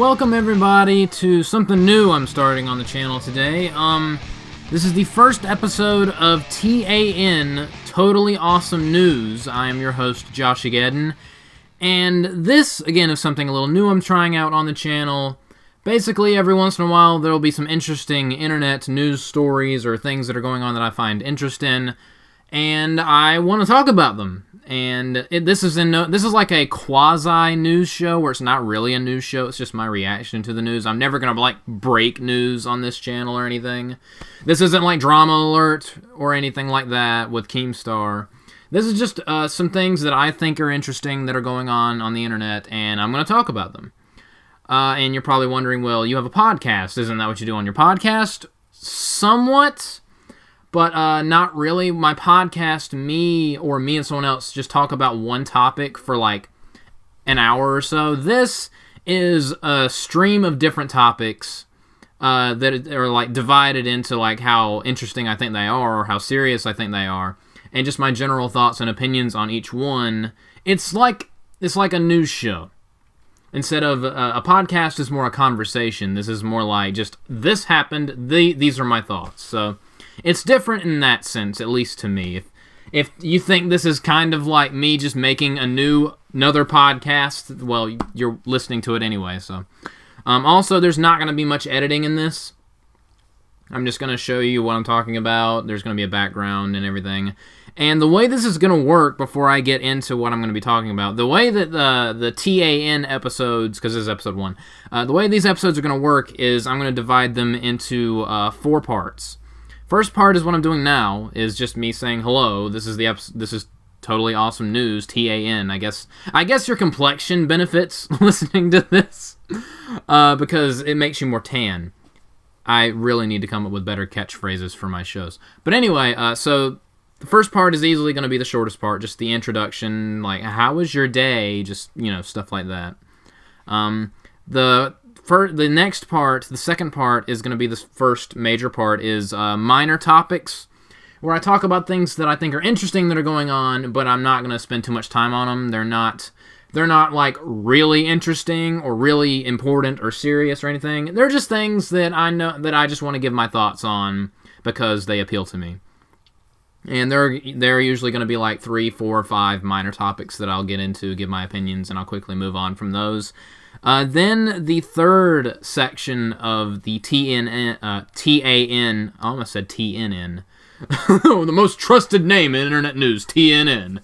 Welcome everybody to something new I'm starting on the channel today. This is the first episode of TAN, Totally Awesome News. I am your host, Josh Ageddon, and this, again, is something a little new I'm trying out on the channel. Basically, every once in a while, there will be some interesting internet news stories or things that are going on that I find interest in, and I want to talk about them. And this is like a quasi-news show where it's not really a news show, it's just my reaction to the news. I'm never going to, break news on this channel or anything. This isn't like Drama Alert or anything like that with Keemstar. This is just some things that I think are interesting that are going on the internet, and I'm going to talk about them. And you're probably wondering, well, you have a podcast. Isn't that what you do on your podcast? Somewhat. But not really. My podcast, me and someone else just talk about one topic for an hour or so. This is a stream of different topics that are divided into how interesting I think they are or how serious I think they are, and just my general thoughts and opinions on each one. It's like a news show. Instead of a podcast is more a conversation. This is more like just this happened. These are my thoughts. So. It's different in that sense, at least to me. If you think this is kind of like me just making another podcast, well, you're listening to it anyway, so. Also, there's not going to be much editing in this. I'm just going to show you what I'm talking about. There's going to be a background and everything. And the way this is going to work, before I get into what I'm going to be talking about, the way that the TAN episodes, because this is episode 1, the way these episodes are going to work is I'm going to divide them into 4 parts. First part is what I'm doing now, is just me saying hello. This is Totally Awesome News, TAN. I guess your complexion benefits listening to this, because it makes you more tan. I really need to come up with better catchphrases for my shows. But anyway, so the first part is easily going to be the shortest part, just the introduction, how was your day, just, stuff like that. The next part, the second part, is going to be the first major part, is minor topics, where I talk about things that I think are interesting that are going on, but I'm not going to spend too much time on them. They're not really interesting or really important or serious or anything. They're just things that I know that I just want to give my thoughts on because they appeal to me. And they're usually going to be 3, 4, 5 minor topics that I'll get into, give my opinions, and I'll quickly move on from those. Then the third section of the TAN, I almost said TNN, the most trusted name in internet news, TNN.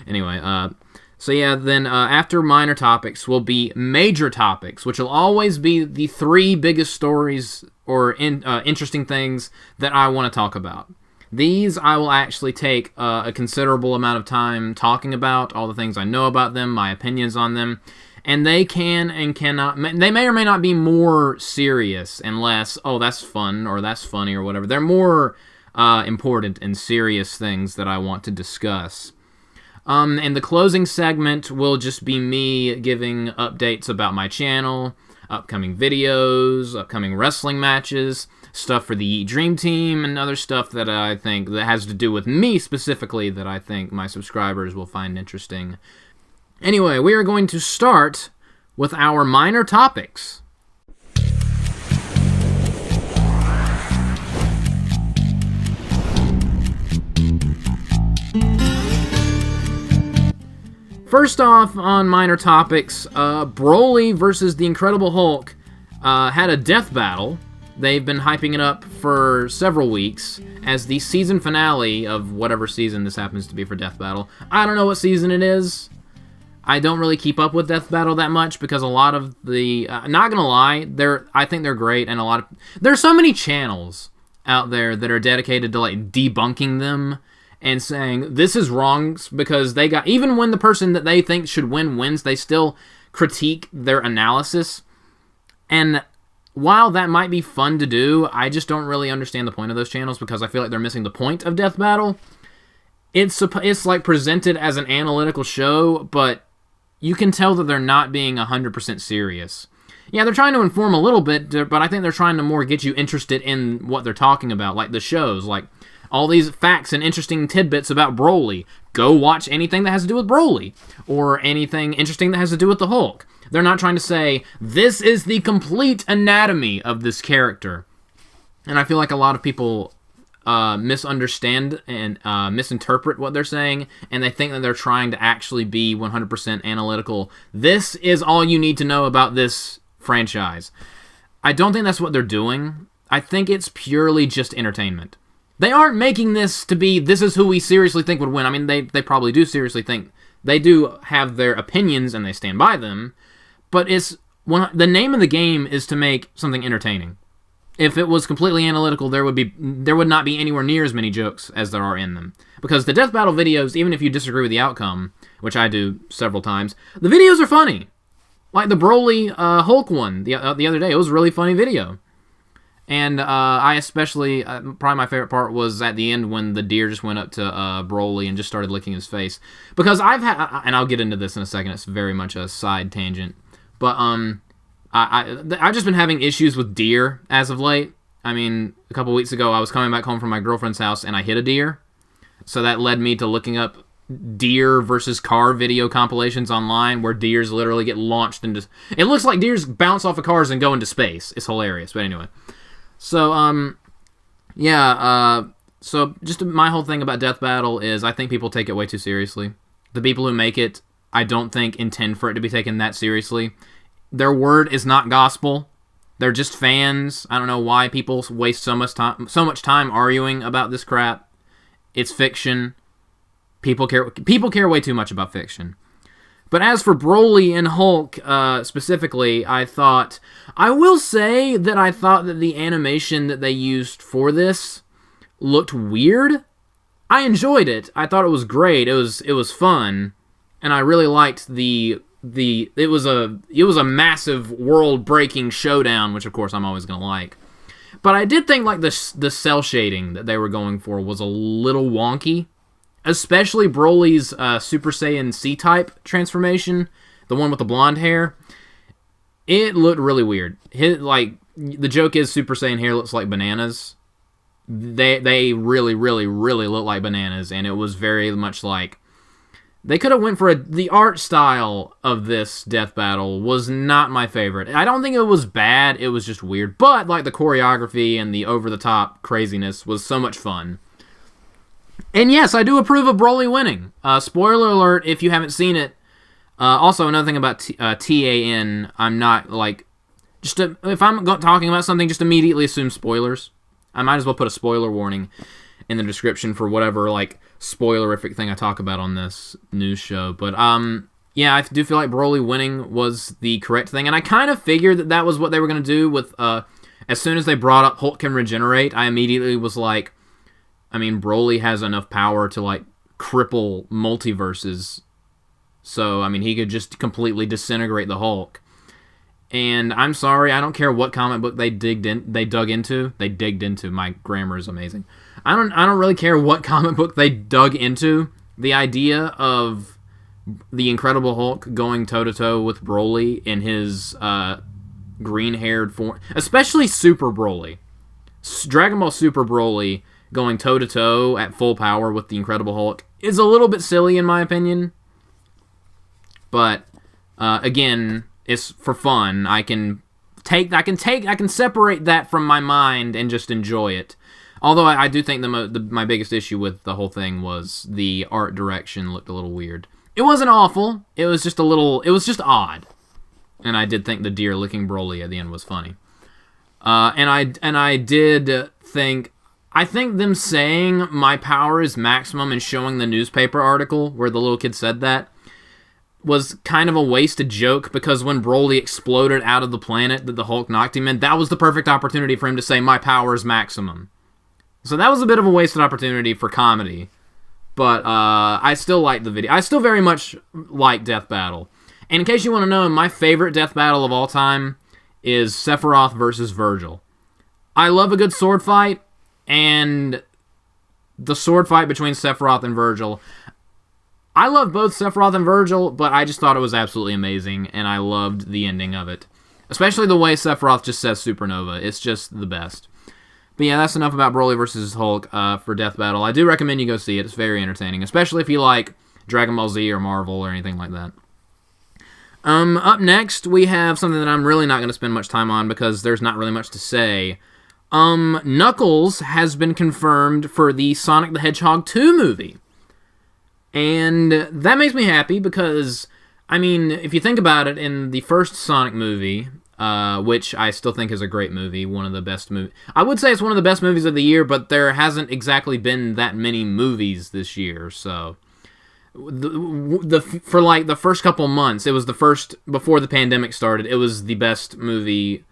Anyway, so yeah, then after minor topics will be major topics, which will always be the 3 biggest stories or interesting things that I want to talk about. These I will actually take a considerable amount of time talking about, all the things I know about them, my opinions on them. And they can and cannot, they may or may not be more serious and less, oh, that's fun or that's funny or whatever. They're more important and serious things that I want to discuss. And the closing segment will just be me giving updates about my channel, upcoming videos, upcoming wrestling matches, stuff for the Dream Team, and other stuff that I think that has to do with me specifically that I think my subscribers will find interesting. Anyway, we are going to start with our minor topics. First off, on minor topics, Brodie versus the Incredible Hulk had a death battle. They've been hyping it up for several weeks as the season finale of whatever season this happens to be for Death Battle. I don't know what season it is. I don't really keep up with Death Battle that much because a lot of the... not gonna lie, I think they're great, and there's so many channels out there that are dedicated to debunking them and saying this is wrong because they got... Even when the person that they think should win wins, they still critique their analysis. And while that might be fun to do, I just don't really understand the point of those channels because I feel like they're missing the point of Death Battle. It's presented as an analytical show, but you can tell that they're not being 100% serious. Yeah, they're trying to inform a little bit, but I think they're trying to more get you interested in what they're talking about, like the shows, all these facts and interesting tidbits about Brodie. Go watch anything that has to do with Brodie, or anything interesting that has to do with the Hulk. They're not trying to say, this is the complete anatomy of this character. And I feel like a lot of people misunderstand and misinterpret what they're saying, and they think that they're trying to actually be 100% analytical. This is all you need to know about this franchise. I don't think that's what they're doing. I think it's purely just entertainment. They aren't making this to be, this is who we seriously think would win. I mean, they probably do seriously think. They do have their opinions, and they stand by them. But the name of the game is to make something entertaining. If it was completely analytical, there would not be anywhere near as many jokes as there are in them. Because the Death Battle videos, even if you disagree with the outcome, which I do several times, the videos are funny. Like the Brodie Hulk one the other day. It was a really funny video. And I especially, probably my favorite part was at the end when the deer just went up to Brodie and just started licking his face. Because I've had, and I'll get into this in a second, it's very much a side tangent. But I've just been having issues with deer as of late. I mean, a couple weeks ago I was coming back home from my girlfriend's house and I hit a deer. So that led me to looking up deer versus car video compilations online where deers literally get launched into... It looks like deers bounce off of cars and go into space. It's hilarious, but anyway... So, so just my whole thing about Death Battle is I think people take it way too seriously. The people who make it, I don't think intend for it to be taken that seriously. Their word is not gospel. They're just fans. I don't know why people waste so much time arguing about this crap. It's fiction. People care way too much about fiction. But as for Brodie and Hulk specifically, I will say that I thought that the animation that they used for this looked weird. I enjoyed it. I thought it was great. It was fun, and I really liked it was a massive world-breaking showdown, which of course I'm always gonna like. But I did think like the cell shading that they were going for was a little wonky. Especially Broly's Super Saiyan C-type transformation, the one with the blonde hair. It looked really weird. The joke is Super Saiyan hair looks like bananas. They really, really, really look like bananas, and it was very much like... They could have went for the art style of this Death Battle was not my favorite. I don't think it was bad, it was just weird. But like the choreography and the over-the-top craziness was so much fun. And yes, I do approve of Brodie winning. Spoiler alert if you haven't seen it. Also, another thing about TAN, I'm not like... if I'm talking about something, just immediately assume spoilers. I might as well put a spoiler warning in the description for whatever like spoilerific thing I talk about on this news show. But yeah, I do feel like Brodie winning was the correct thing. And I kind of figured that was what they were going to do with... as soon as they brought up Hulk can regenerate, I immediately was like... I mean, Brodie has enough power to, like, cripple multiverses. So, I mean, he could just completely disintegrate the Hulk. And I'm sorry, I don't care what comic book they digged into. My grammar is amazing. I don't really care what comic book they dug into. The idea of the Incredible Hulk going toe-to-toe with Brodie in his green-haired form, especially Super Brodie. Dragon Ball Super Brodie going toe-to-toe at full power with the Incredible Hulk is a little bit silly in my opinion. But again, it's for fun. I can separate that from my mind and just enjoy it. Although I do think my biggest issue with the whole thing was the art direction looked a little weird. It wasn't awful. It was just odd. And I did think the deer licking Brodie at the end was funny. And I did think... I think them saying my power is maximum and showing the newspaper article where the little kid said that was kind of a wasted joke because when Brodie exploded out of the planet that the Hulk knocked him in, that was the perfect opportunity for him to say my power is maximum. So that was a bit of a wasted opportunity for comedy. But I still like the video. I still very much like Death Battle. And in case you want to know, my favorite Death Battle of all time is Sephiroth versus Virgil. I love a good sword fight. And the sword fight between Sephiroth and Virgil. I love both Sephiroth and Virgil, but I just thought it was absolutely amazing, and I loved the ending of it. Especially the way Sephiroth just says supernova. It's just the best. But yeah, that's enough about Brodie vs. Hulk for Death Battle. I do recommend you go see it. It's very entertaining, especially if you like Dragon Ball Z or Marvel or anything like that. Up next, we have something that I'm really not going to spend much time on because there's not really much to say. Knuckles has been confirmed for the Sonic the Hedgehog 2 movie. And that makes me happy because, I mean, if you think about it, in the first Sonic movie, which I still think is a great movie, one of the best movies. I would say it's one of the best movies of the year, but there hasn't exactly been that many movies this year, so... For like the first couple months, it was the first, before the pandemic started, it was the best movie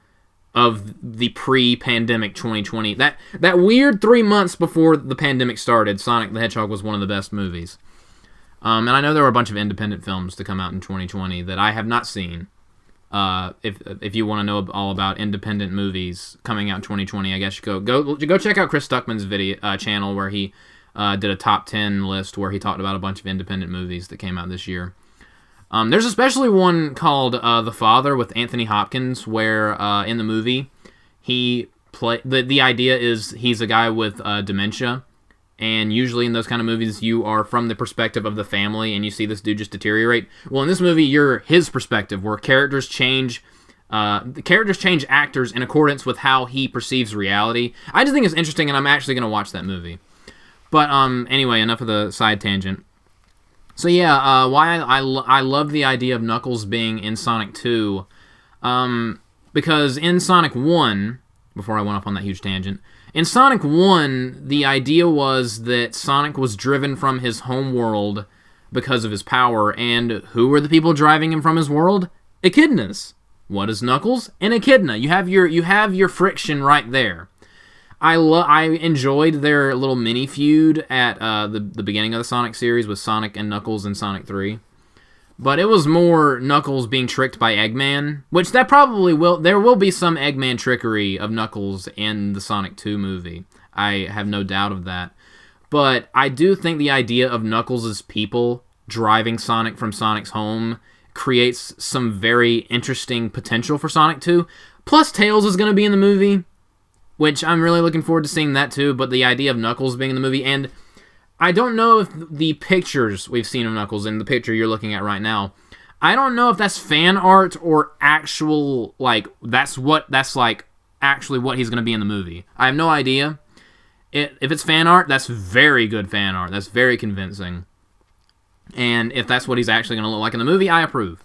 of the pre-pandemic 2020. That weird 3 months before the pandemic started, Sonic the Hedgehog was one of the best movies. And I know there were a bunch of independent films to come out in 2020 that I have not seen. If you want to know all about independent movies coming out in 2020, I guess you go check out Chris Stuckman's video channel where he did a top 10 list where he talked about a bunch of independent movies that came out this year. There's especially one called The Father with Anthony Hopkins, where in the movie the idea is he's a guy with dementia. And usually in those kind of movies, you are from the perspective of the family, and you see this dude just deteriorate. Well, in this movie, you're his perspective, where characters change actors in accordance with how he perceives reality. I just think it's interesting, and I'm actually going to watch that movie. But anyway, enough of the side tangent. So yeah, why I love the idea of Knuckles being in Sonic 2, because in Sonic 1, before I went off on that huge tangent, in Sonic 1, the idea was that Sonic was driven from his home world because of his power, and who were the people driving him from his world? Echidnas. What is Knuckles? An echidna. You have your friction right there. I enjoyed their little mini feud at the beginning of the Sonic series with Sonic and Knuckles in Sonic 3. But it was more Knuckles being tricked by Eggman, which there will be some Eggman trickery of Knuckles in the Sonic 2 movie. I have no doubt of that. But I do think the idea of Knuckles' people driving Sonic from Sonic's home creates some very interesting potential for Sonic 2. Plus, Tails is going to be in the movie, which I'm really looking forward to seeing that too. But the idea of Knuckles being in the movie, and I don't know if the pictures we've seen of Knuckles in the picture you're looking at right now, I don't know if that's fan art or actual, like, that's actually what he's going to be in the movie. I have no idea. If it's fan art, that's very good fan art. That's very convincing. And if that's what he's actually going to look like in the movie, I approve.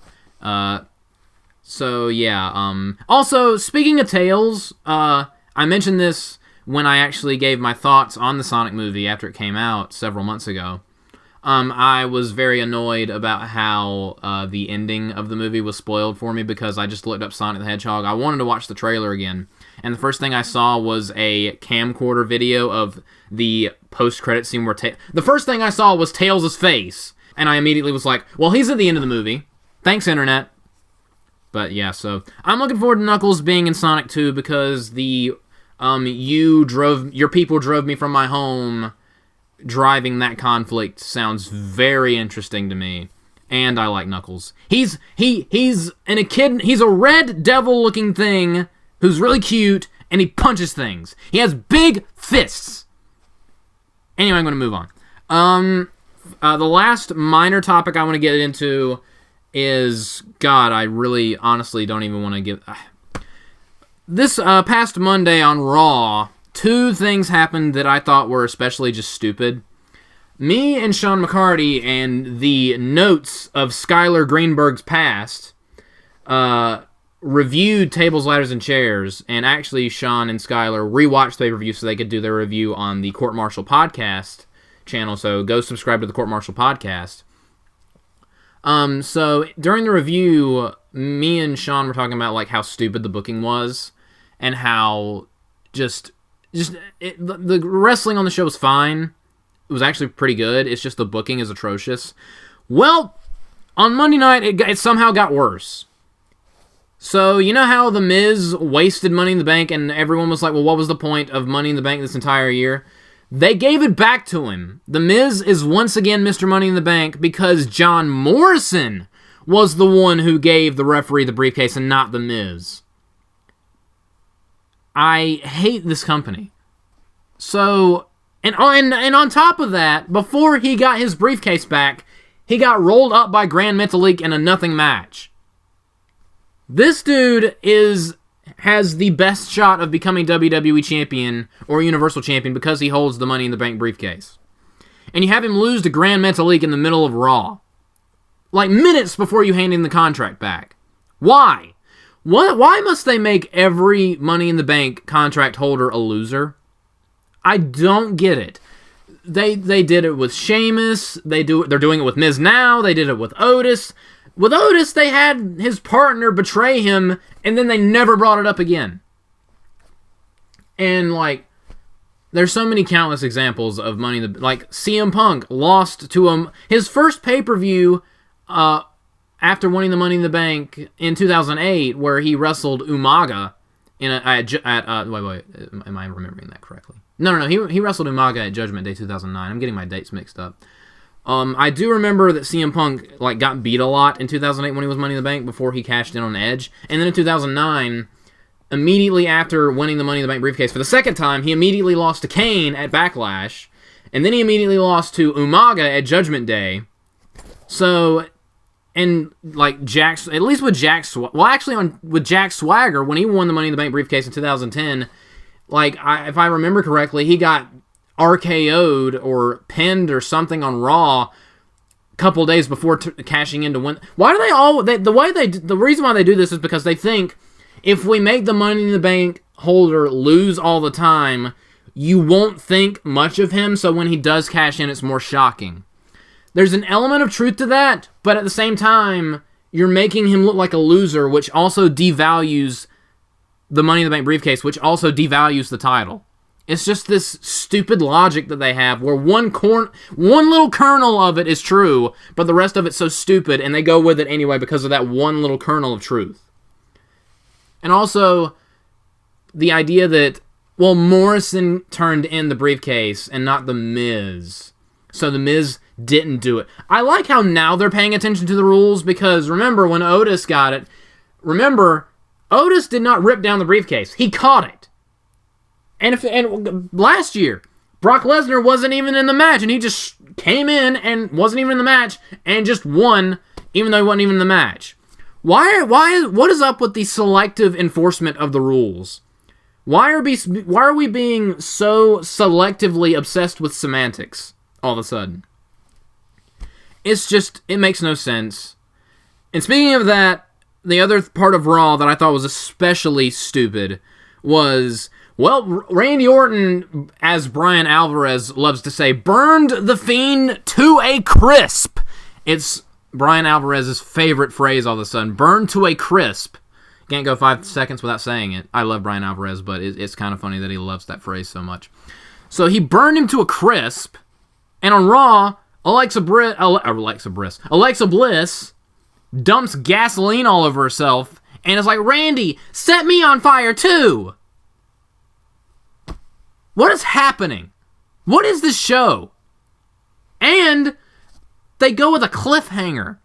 So, yeah. Also, speaking of Tails, I mentioned this when I actually gave my thoughts on the Sonic movie after it came out several months ago. I was very annoyed about how the ending of the movie was spoiled for me because I just looked up Sonic the Hedgehog. I wanted to watch the trailer again, and the first thing I saw was a camcorder video of the post-credit scene where the first thing I saw was Tails' face, and I immediately was like, well, he's at the end of the movie. Thanks, Internet. But yeah, so I'm looking forward to Knuckles being in Sonic 2 because your people drove me from my home. Driving that conflict sounds very interesting to me, and I like Knuckles. He's an echidna. He's a red devil-looking thing who's really cute, and he punches things. He has big fists. Anyway, I'm going to move on. The last minor topic I want to get into is, God, I really honestly don't even want to give. This past Monday on Raw, two things happened that I thought were especially just stupid. Me and Sean McCarty and the notes of Skylar Greenberg's past reviewed Tables, Ladders, and Chairs, and actually Sean and Skylar rewatched the pay-per-view so they could do their review on the Court Martial Podcast channel, so go subscribe to the Court Martial Podcast. So during the review, me and Sean were talking about like how stupid the booking was, and how the wrestling on the show was fine. It was actually pretty good. It's just the booking is atrocious. Well, on Monday night, it somehow got worse. So, you know how The Miz wasted Money in the Bank, and everyone was like, well, what was the point of Money in the Bank this entire year? They gave it back to him. The Miz is once again Mr. Money in the Bank because John Morrison was the one who gave the referee the briefcase and not The Miz. I hate this company. So, and on top of that, before he got his briefcase back, he got rolled up by Grand Metalik in a nothing match. This dude has the best shot of becoming WWE Champion or Universal Champion because he holds the Money in the Bank briefcase. And you have him lose to Grand Metalik in the middle of Raw. Like minutes before you hand him the contract back. Why? Why must they make every Money in the Bank contract holder a loser? I don't get it. They did it with Sheamus. They're doing it with Miz now. They did it with Otis. With Otis, they had his partner betray him, and then they never brought it up again. And, like, there's so many countless examples of Money in the... Like, CM Punk lost to him... His first pay-per-view after winning the Money in the Bank in 2008, where he wrestled Umaga wait, am I remembering that correctly? No, he wrestled Umaga at Judgment Day 2009. I'm getting my dates mixed up. I do remember that CM Punk got beat a lot in 2008 when he was Money in the Bank before he cashed in on Edge. And then in 2009, immediately after winning the Money in the Bank briefcase for the second time, he immediately lost to Kane at Backlash. And then he immediately lost to Umaga at Judgment Day. So, and like Jack, at least with Jack Swagger, when he won the Money in the Bank briefcase in 2010, if I remember correctly, he got RKO'd or pinned or something on Raw a couple days before cashing in to win. Why do they all... The reason why they do this is because they think if we make the Money in the Bank holder lose all the time, you won't think much of him, so when he does cash in, it's more shocking. There's an element of truth to that, but at the same time, you're making him look like a loser, which also devalues the Money in the Bank briefcase, which also devalues the title. It's just this stupid logic that they have where one little kernel of it is true, but the rest of it's so stupid, and they go with it anyway because of that one little kernel of truth. And also, the idea that, well, Morrison turned in the briefcase and not The Miz. So The Miz didn't do it. I like how now they're paying attention to the rules because remember when Otis got it, Otis did not rip down the briefcase. He caught it. And last year, Brock Lesnar wasn't even in the match, and he just came in and wasn't even in the match and just won, even though he wasn't even in the match. What is up with the selective enforcement of the rules? Why are we being so selectively obsessed with semantics all of a sudden? It makes no sense. And speaking of that, the other part of Raw that I thought was especially stupid was, well, Randy Orton, as Brian Alvarez loves to say, burned the Fiend to a crisp. It's Brian Alvarez's favorite phrase all of a sudden, burned to a crisp. Can't go 5 seconds without saying it. I love Brian Alvarez, but it's kind of funny that he loves that phrase so much. So he burned him to a crisp, and on Raw, Alexa Bliss dumps gasoline all over herself and is like, Randy, set me on fire too. What is happening? What is this show? And they go with a cliffhanger.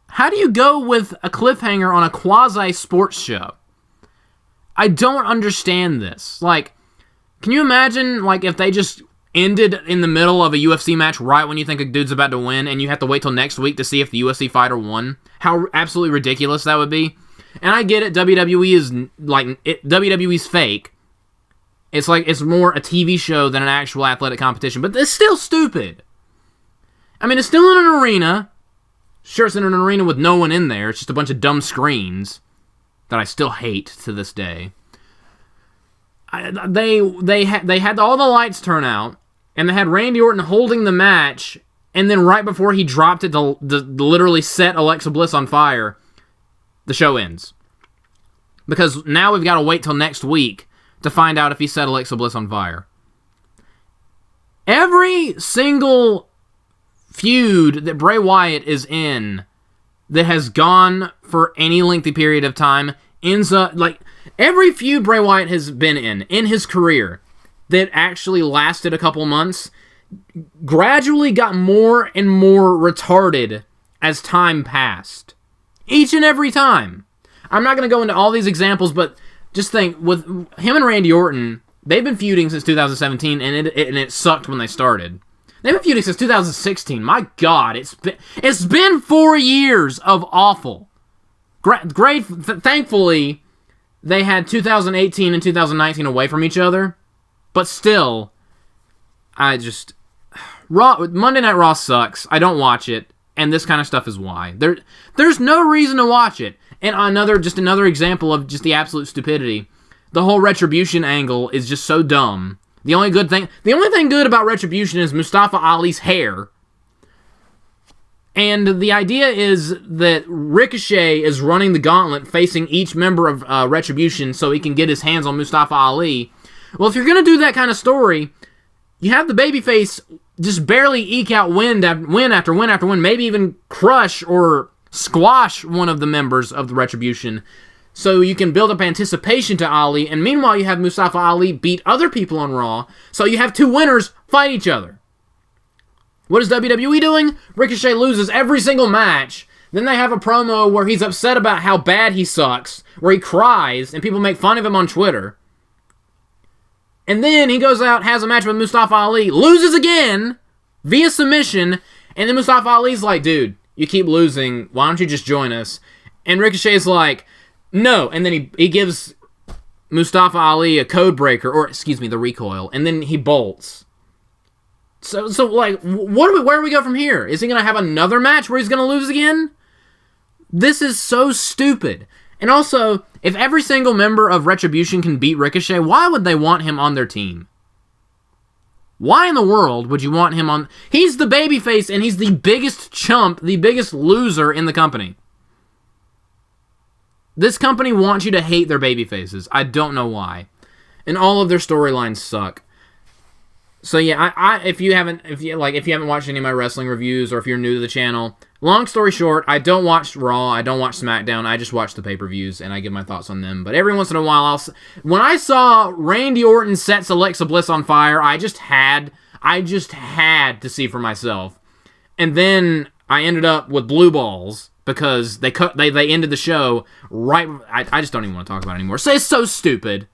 How do you go with a cliffhanger on a quasi-sports show? I don't understand this. Can you imagine, if they just ended in the middle of a UFC match right when you think a dude's about to win, and you have to wait till next week to see if the UFC fighter won? How absolutely ridiculous that would be. And I get it, WWE is, WWE's fake. It's more a TV show than an actual athletic competition, but it's still stupid. I mean, it's still in an arena. Sure, it's in an arena with no one in there. It's just a bunch of dumb screens that I still hate to this day. They had all the lights turn out, and they had Randy Orton holding the match, and then right before he dropped it to literally set Alexa Bliss on fire, the show ends. Because now we've got to wait till next week to find out if he set Alexa Bliss on fire. Every single feud that Bray Wyatt is in that has gone for any lengthy period of time ends up, every feud Bray Wyatt has been in his career that actually lasted a couple months gradually got more and more retarded as time passed. Each and every time. I'm not going to go into all these examples, but just think, with him and Randy Orton, they've been feuding since 2017, and it sucked when they started. They've been feuding since 2016. My God, it's been 4 years of awful. Thankfully, they had 2018 and 2019 away from each other, but still, Monday Night Raw sucks. I don't watch it, and this kind of stuff is why. There's no reason to watch it. And another example of just the absolute stupidity. The whole Retribution angle is just so dumb. The only thing good about Retribution is Mustafa Ali's hair. And the idea is that Ricochet is running the gauntlet facing each member of Retribution so he can get his hands on Mustafa Ali. Well, if you're going to do that kind of story, you have the babyface just barely eke out win after win, maybe even crush or squash one of the members of the Retribution so you can build up anticipation to Ali, and meanwhile you have Mustafa Ali beat other people on Raw, so you have two winners fight each other. What is WWE doing? Ricochet loses every single match. Then they have a promo where he's upset about how bad he sucks, where he cries, and people make fun of him on Twitter. And then he goes out, has a match with Mustafa Ali, loses again, via submission, and then Mustafa Ali's like, dude, you keep losing, why don't you just join us? And Ricochet's like, no, and then he gives Mustafa Ali a code breaker, or the recoil, and then he bolts. So like, where do we go from here? Is he going to have another match where he's going to lose again? This is so stupid. And also, if every single member of Retribution can beat Ricochet, why would they want him on their team? Why in the world would you want him on... He's the babyface, and he's the biggest chump, the biggest loser in the company. This company wants you to hate their babyfaces. I don't know why. And all of their storylines suck. So yeah, if you haven't watched any of my wrestling reviews, or if you're new to the channel, long story short, I don't watch Raw, I don't watch SmackDown, I just watch the pay-per-views and I give my thoughts on them. But every once in a while, when I saw Randy Orton sets Alexa Bliss on fire, I just had to see for myself. And then I ended up with blue balls because they ended the show right. I just don't even want to talk about it anymore. So it's so stupid.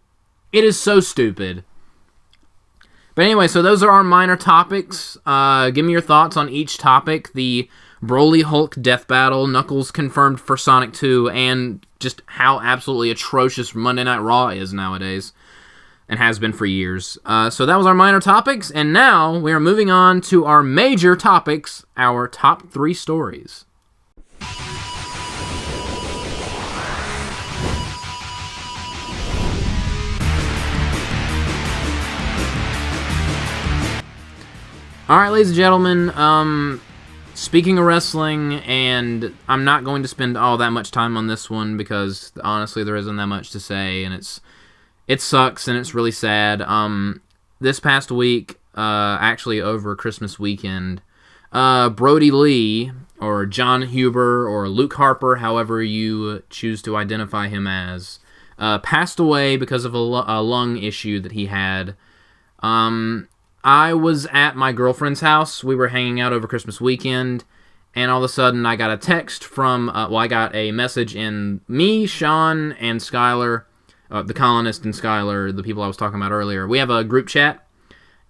It is so stupid. But anyway, so those are our minor topics. Give me your thoughts on each topic. The Broly Hulk death battle, Knuckles confirmed for Sonic 2, and just how absolutely atrocious Monday Night Raw is nowadays, and has been for years. So that was our minor topics, and now we are moving on to our major topics, our top 3 stories. Alright, ladies and gentlemen, speaking of wrestling, and I'm not going to spend all that much time on this one because, honestly, there isn't that much to say, and it sucks, and it's really sad. This past week, actually over Christmas weekend, Brodie Lee, or John Huber, or Luke Harper, however you choose to identify him as, passed away because of a lung issue that he had. I was at my girlfriend's house. We were hanging out over Christmas weekend, and all of a sudden I got a text from, I got a message in me, Sean, and Skylar, the Colonist and Skylar, the people I was talking about earlier. We have a group chat,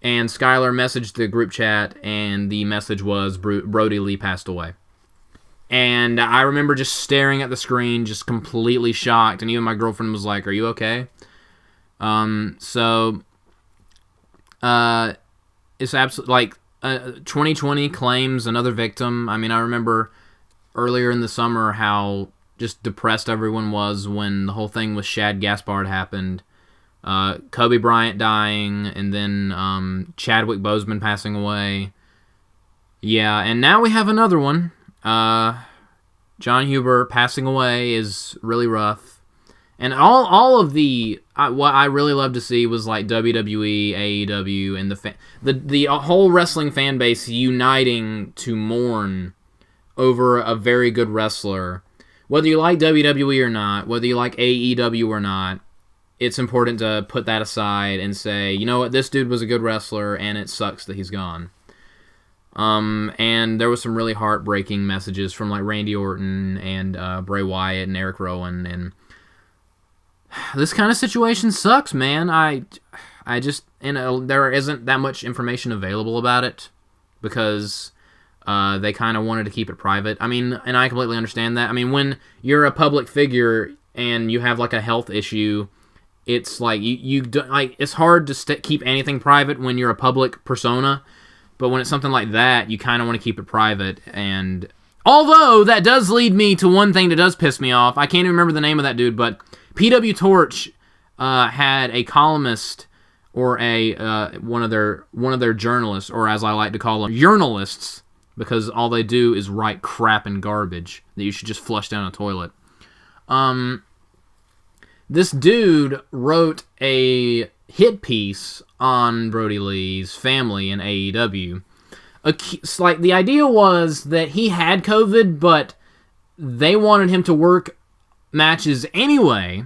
and Skylar messaged the group chat, and the message was Brodie Lee passed away. And I remember just staring at the screen, just completely shocked, and even my girlfriend was like, "Are you okay?" It's absolutely, like, 2020 claims another victim. I mean, I remember earlier in the summer how just depressed everyone was when the whole thing with Shad Gaspard happened. Kobe Bryant dying, and then Chadwick Boseman passing away. Yeah, and now we have another one. John Huber passing away is really rough. And all of what I really love to see was like WWE, AEW, and the whole wrestling fan base uniting to mourn over a very good wrestler. Whether you like WWE or not, whether you like AEW or not, it's important to put that aside and say, you know what, this dude was a good wrestler, and it sucks that he's gone. And there was some really heartbreaking messages from like Randy Orton and Bray Wyatt and Eric Rowan, and this kind of situation sucks, man. I just, there isn't that much information available about it because They kind of wanted to keep it private. I mean, and I completely understand that. I mean, when you're a public figure and you have like a health issue, it's like it's hard to keep anything private when you're a public persona. But when it's something like that, you kind of want to keep it private. And although that does lead me to one thing that does piss me off, I can't even remember the name of that dude, but PW Torch had a columnist or one of their journalists, or as I like to call them, journalists, because all they do is write crap and garbage that you should just flush down a toilet. This dude wrote a hit piece on Brodie Lee's family in AEW. The idea was that he had COVID, but they wanted him to work matches anyway,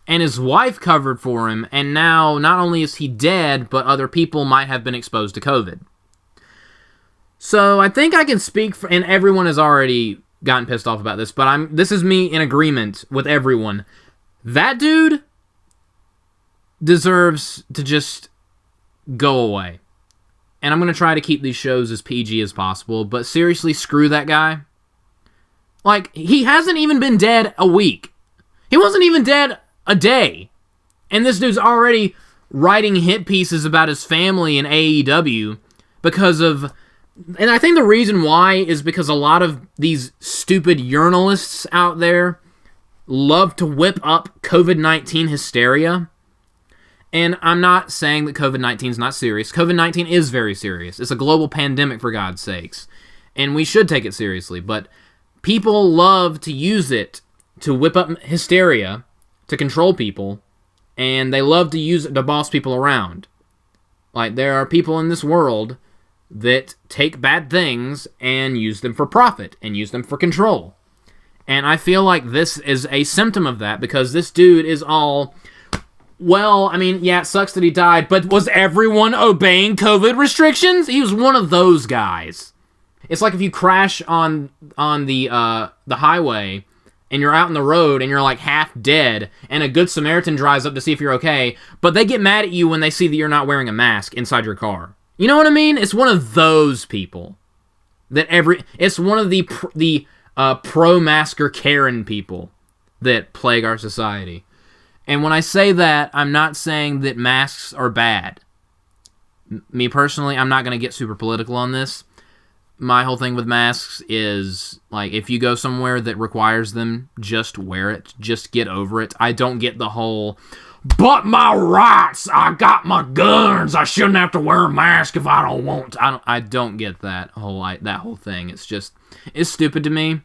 and his wife covered for him, and now not only is he dead, but other people might have been exposed to COVID. So I think I can speak for, and everyone has already gotten pissed off about this, but this is me in agreement with everyone. That dude deserves to just go away. And I'm going to try to keep these shows as PG as possible, but seriously, screw that guy. Like, he hasn't even been dead a week. He wasn't even dead a day. And this dude's already writing hit pieces about his family in AEW because of... And I think the reason why is because a lot of these stupid journalists out there love to whip up COVID-19 hysteria. And I'm not saying that COVID-19 is not serious. COVID-19 is very serious. It's a global pandemic, for God's sakes. And we should take it seriously. But people love to use it to whip up hysteria, to control people, and they love to use it to boss people around. Like, there are people in this world that take bad things and use them for profit, and use them for control. And I feel like this is a symptom of that, because this dude is all... Well, I mean, yeah, it sucks that he died, but was everyone obeying COVID restrictions? He was one of those guys. It's like if you crash on the highway, and you're out on the road, and you're like half dead, and a good Samaritan drives up to see if you're okay, but they get mad at you when they see that you're not wearing a mask inside your car. You know what I mean? It's one of those people. It's one of the pro-masker Karen people that plague our society. And when I say that, I'm not saying that masks are bad. Me personally, I'm not going to get super political on this. My whole thing with masks is, like, if you go somewhere that requires them, just wear it. Just get over it. I don't get the whole, but my rights, I got my guns, I shouldn't have to wear a mask if I don't want to. I don't get that whole thing. It's stupid to me.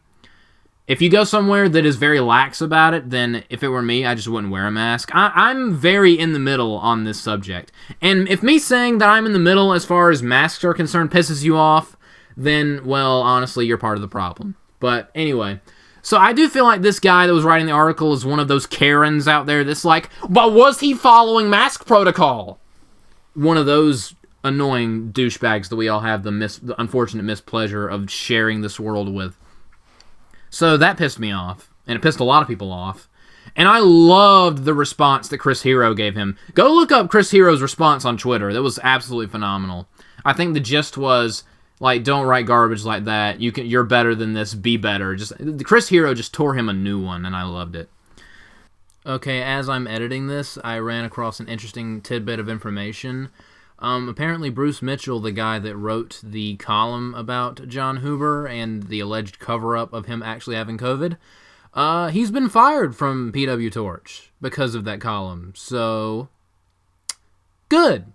If you go somewhere that is very lax about it, then if it were me, I just wouldn't wear a mask. I'm very in the middle on this subject. And if me saying that I'm in the middle as far as masks are concerned pisses you off, then, well, honestly, you're part of the problem. But anyway, so I do feel like this guy that was writing the article is one of those Karens out there that's like, but was he following mask protocol? One of those annoying douchebags that we all have the unfortunate mispleasure of sharing this world with. So that pissed me off, and it pissed a lot of people off. And I loved the response that Chris Hero gave him. Go look up Chris Hero's response on Twitter. That was absolutely phenomenal. I think the gist was, like, don't write garbage like that. You're better than this. Be better. Chris Hero just tore him a new one, and I loved it. Okay, as I'm editing this, I ran across an interesting tidbit of information. Apparently Bruce Mitchell, the guy that wrote the column about John Huber and the alleged cover-up of him actually having COVID, he's been fired from PW Torch because of that column. So, good.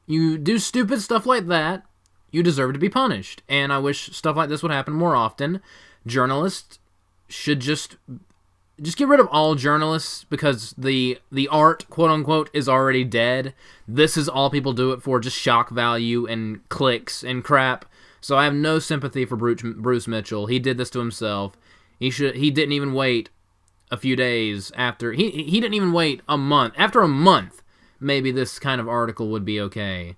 You do stupid stuff like that, you deserve to be punished. And I wish stuff like this would happen more often. Journalists should just get rid of all journalists, because the art, quote-unquote, is already dead. This is all people do it for, just shock value and clicks and crap. So I have no sympathy for Bruce Mitchell. He did this to himself. He didn't even wait a few days after. He didn't even wait a month. After a month, maybe this kind of article would be okay.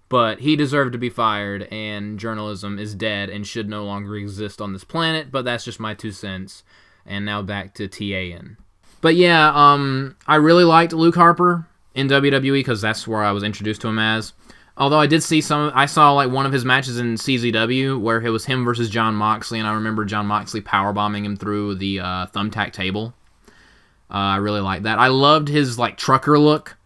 But he deserved to be fired, and journalism is dead and should no longer exist on this planet. But that's just my 2 cents. And now back to TAN. But yeah, I really liked Luke Harper in WWE because that's where I was introduced to him as. Although I did see I saw like one of his matches in CZW where it was him versus Jon Moxley, and I remember Jon Moxley powerbombing him through the thumbtack table. I really liked that. I loved his like trucker look.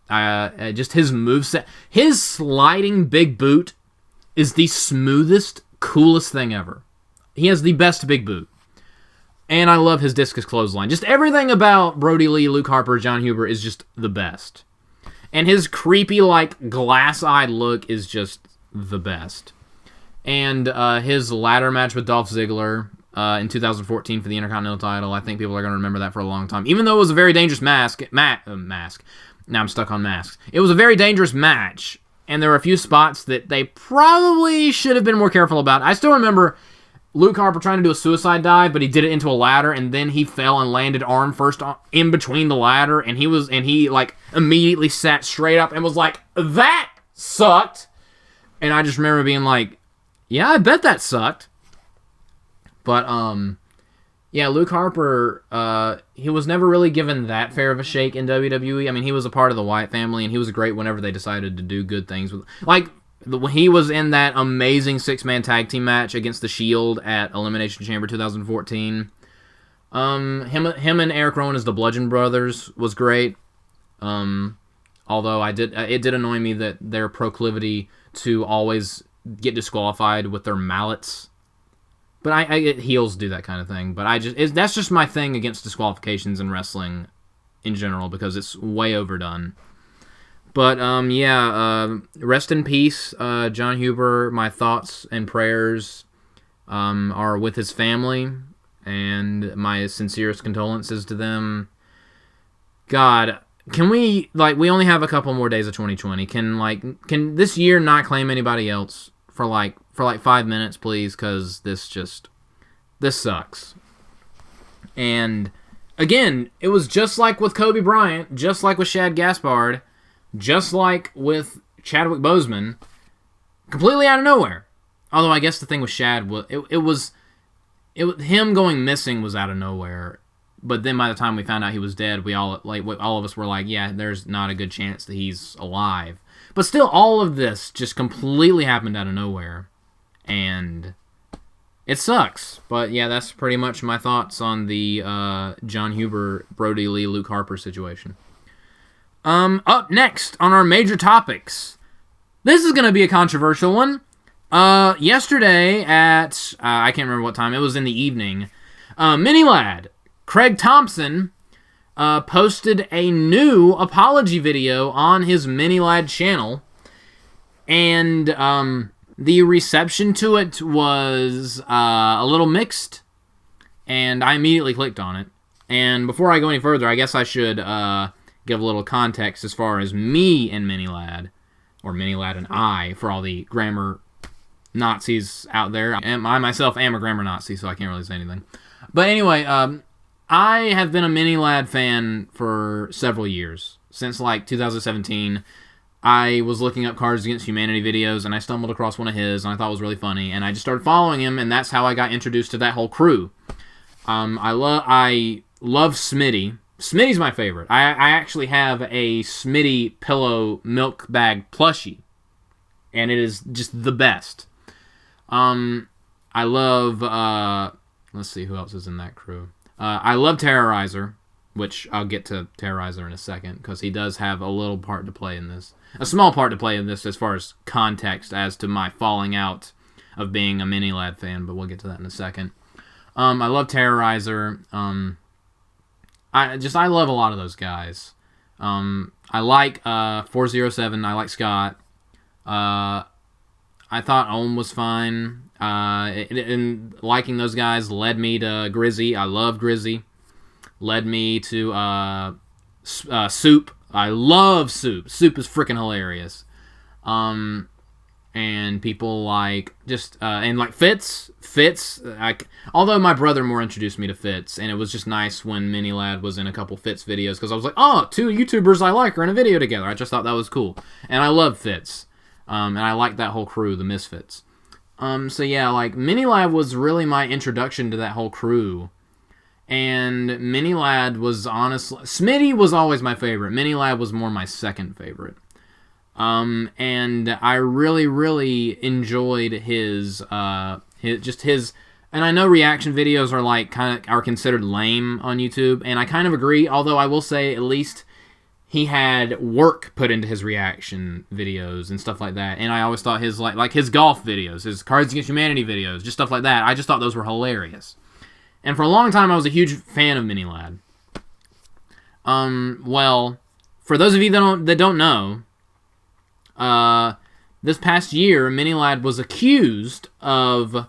Just his moveset. His sliding big boot is the smoothest, coolest thing ever. He has the best big boot. And I love his discus clothesline. Just everything about Brodie Lee, Luke Harper, Jon Huber is just the best. And his creepy, like, glass-eyed look is just the best. And his ladder match with Dolph Ziggler in 2014 for the Intercontinental title, I think people are going to remember that for a long time. Even though it was a very dangerous mask. Now I'm stuck on masks. It was a very dangerous match, and there were a few spots that they probably should have been more careful about. I still remember Luke Harper trying to do a suicide dive, but he did it into a ladder, and then he fell and landed arm first in between the ladder, and he like immediately sat straight up and was like, "That sucked." And I just remember being like, "Yeah, I bet that sucked." But yeah, Luke Harper, he was never really given that fair of a shake in WWE. I mean, he was a part of the Wyatt family, and he was great whenever they decided to do good things with, like. He was in that amazing 6-man tag team match against The Shield at Elimination Chamber 2014. Him and Eric Rowan as the Bludgeon Brothers was great. Although it did annoy me that their proclivity to always get disqualified with their mallets. But heels do that kind of thing. But that's just my thing against disqualifications in wrestling in general, because it's way overdone. But, rest in peace, Jon Huber. My thoughts and prayers are with his family, and my sincerest condolences to them. God, can we only have a couple more days of 2020. Can this year not claim anybody else for 5 minutes, please? Because this sucks. And, again, it was just like with Kobe Bryant, just like with Shad Gaspard, just like with Chadwick Boseman, completely out of nowhere. Although I guess the thing with Shad was him going missing was out of nowhere. But then by the time we found out he was dead, all of us were like, yeah, there's not a good chance that he's alive. But still, all of this just completely happened out of nowhere, and it sucks. But yeah, that's pretty much my thoughts on the Jon Huber, Brodie Lee, Luke Harper situation. Up next on our major topics. This is going to be a controversial one. Yesterday at, I can't remember what time, it was in the evening, Mini-Lad, Craig Thompson, posted a new apology video on his Mini-Lad channel, and the reception to it was a little mixed, and I immediately clicked on it. And before I go any further, I guess I should give a little context as far as me and Mini-Lad, or Mini-Lad and I, for all the grammar Nazis out there. I myself am a grammar Nazi, so I can't really say anything. But anyway, I have been a Mini-Lad fan for several years. Since 2017, I was looking up Cards Against Humanity videos, and I stumbled across one of his, and I thought it was really funny, and I just started following him, and that's how I got introduced to that whole crew. I love Smitty. Smitty's my favorite. I actually have a Smitty pillow milk bag plushie, and it is just the best. I love, let's see who else is in that crew. I love Terrorizer, which I'll get to Terrorizer in a second, because he does have a little part to play in this. A small part to play in this as far as context as to my falling out of being a Mini-Lad fan, but we'll get to that in a second. I love Terrorizer. I love a lot of those guys. I like 407. I like Scott. I thought Ohm was fine. And liking those guys led me to Grizzy. I love Grizzy. Led me to Soup. I love Soup. Soup is freaking hilarious. And people like Fitz. Although my brother more introduced me to Fitz, and it was just nice when Mini-Lad was in a couple Fitz videos, because I was like, oh, two YouTubers I like are in a video together. I just thought that was cool. And I love Fitz. And I like that whole crew, the Misfits. So yeah, Mini-Lad was really my introduction to that whole crew. And Mini-Lad was honestly... Smitty was always my favorite. Mini-Lad was more my second favorite. And I really, really enjoyed his, and I know reaction videos are considered lame on YouTube, and I kind of agree, although I will say at least he had work put into his reaction videos and stuff like that. And I always thought his like his golf videos, his Cards Against Humanity videos, just stuff like that, I just thought those were hilarious. And for a long time I was a huge fan of Mini Lad. Well, for those of you that don't know, this past year, Mini Lad was accused of...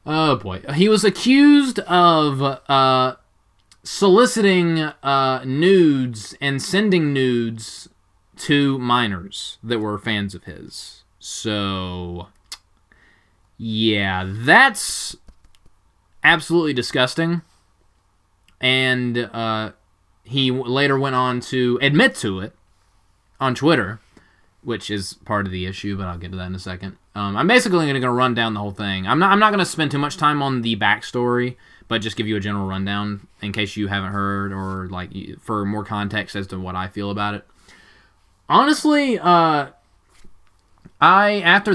Oh boy. He was accused of soliciting nudes and sending nudes to minors that were fans of his. So, yeah, that's absolutely disgusting. And he later went on to admit to it on Twitter, which is part of the issue, but I'll get to that in a second. I'm basically going to run down the whole thing. I'm not going to spend too much time on the backstory, but just give you a general rundown in case you haven't heard, or for more context as to what I feel about it. Honestly, after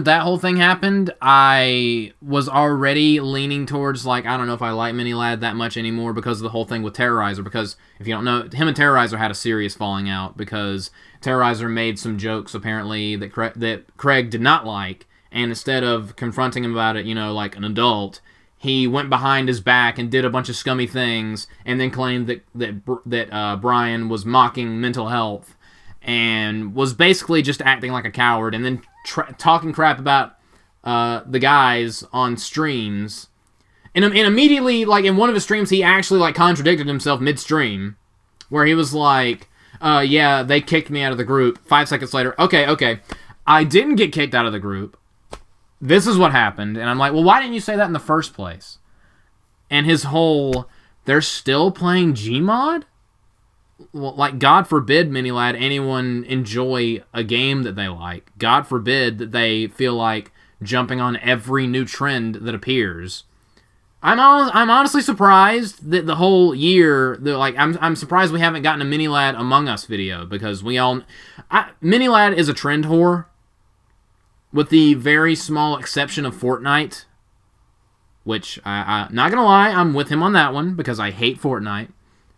that whole thing happened, I was already leaning towards, I don't know if I like Mini Lad that much anymore because of the whole thing with Terrorizer, because if you don't know, him and Terrorizer had a serious falling out because Terrorizer made some jokes, apparently, that Craig did not like, and instead of confronting him about it, like an adult, he went behind his back and did a bunch of scummy things, and then claimed that Brian was mocking mental health, and was basically just acting like a coward, and then talking crap about the guys on streams. And immediately, in one of his streams, he actually, contradicted himself mid-stream, where he was like, yeah, they kicked me out of the group. 5 seconds later, okay, I didn't get kicked out of the group. This is what happened. And I'm like, well, why didn't you say that in the first place? And his whole, they're still playing Gmod? Well, God forbid, Mini Lad, anyone enjoy a game that they like. God forbid that they feel like jumping on every new trend that appears. I'm honestly surprised that the whole year, I'm surprised we haven't gotten a Mini Lad Among Us video, because Mini Lad is a trend whore, with the very small exception of Fortnite, which, I not gonna lie, I'm with him on that one, because I hate Fortnite,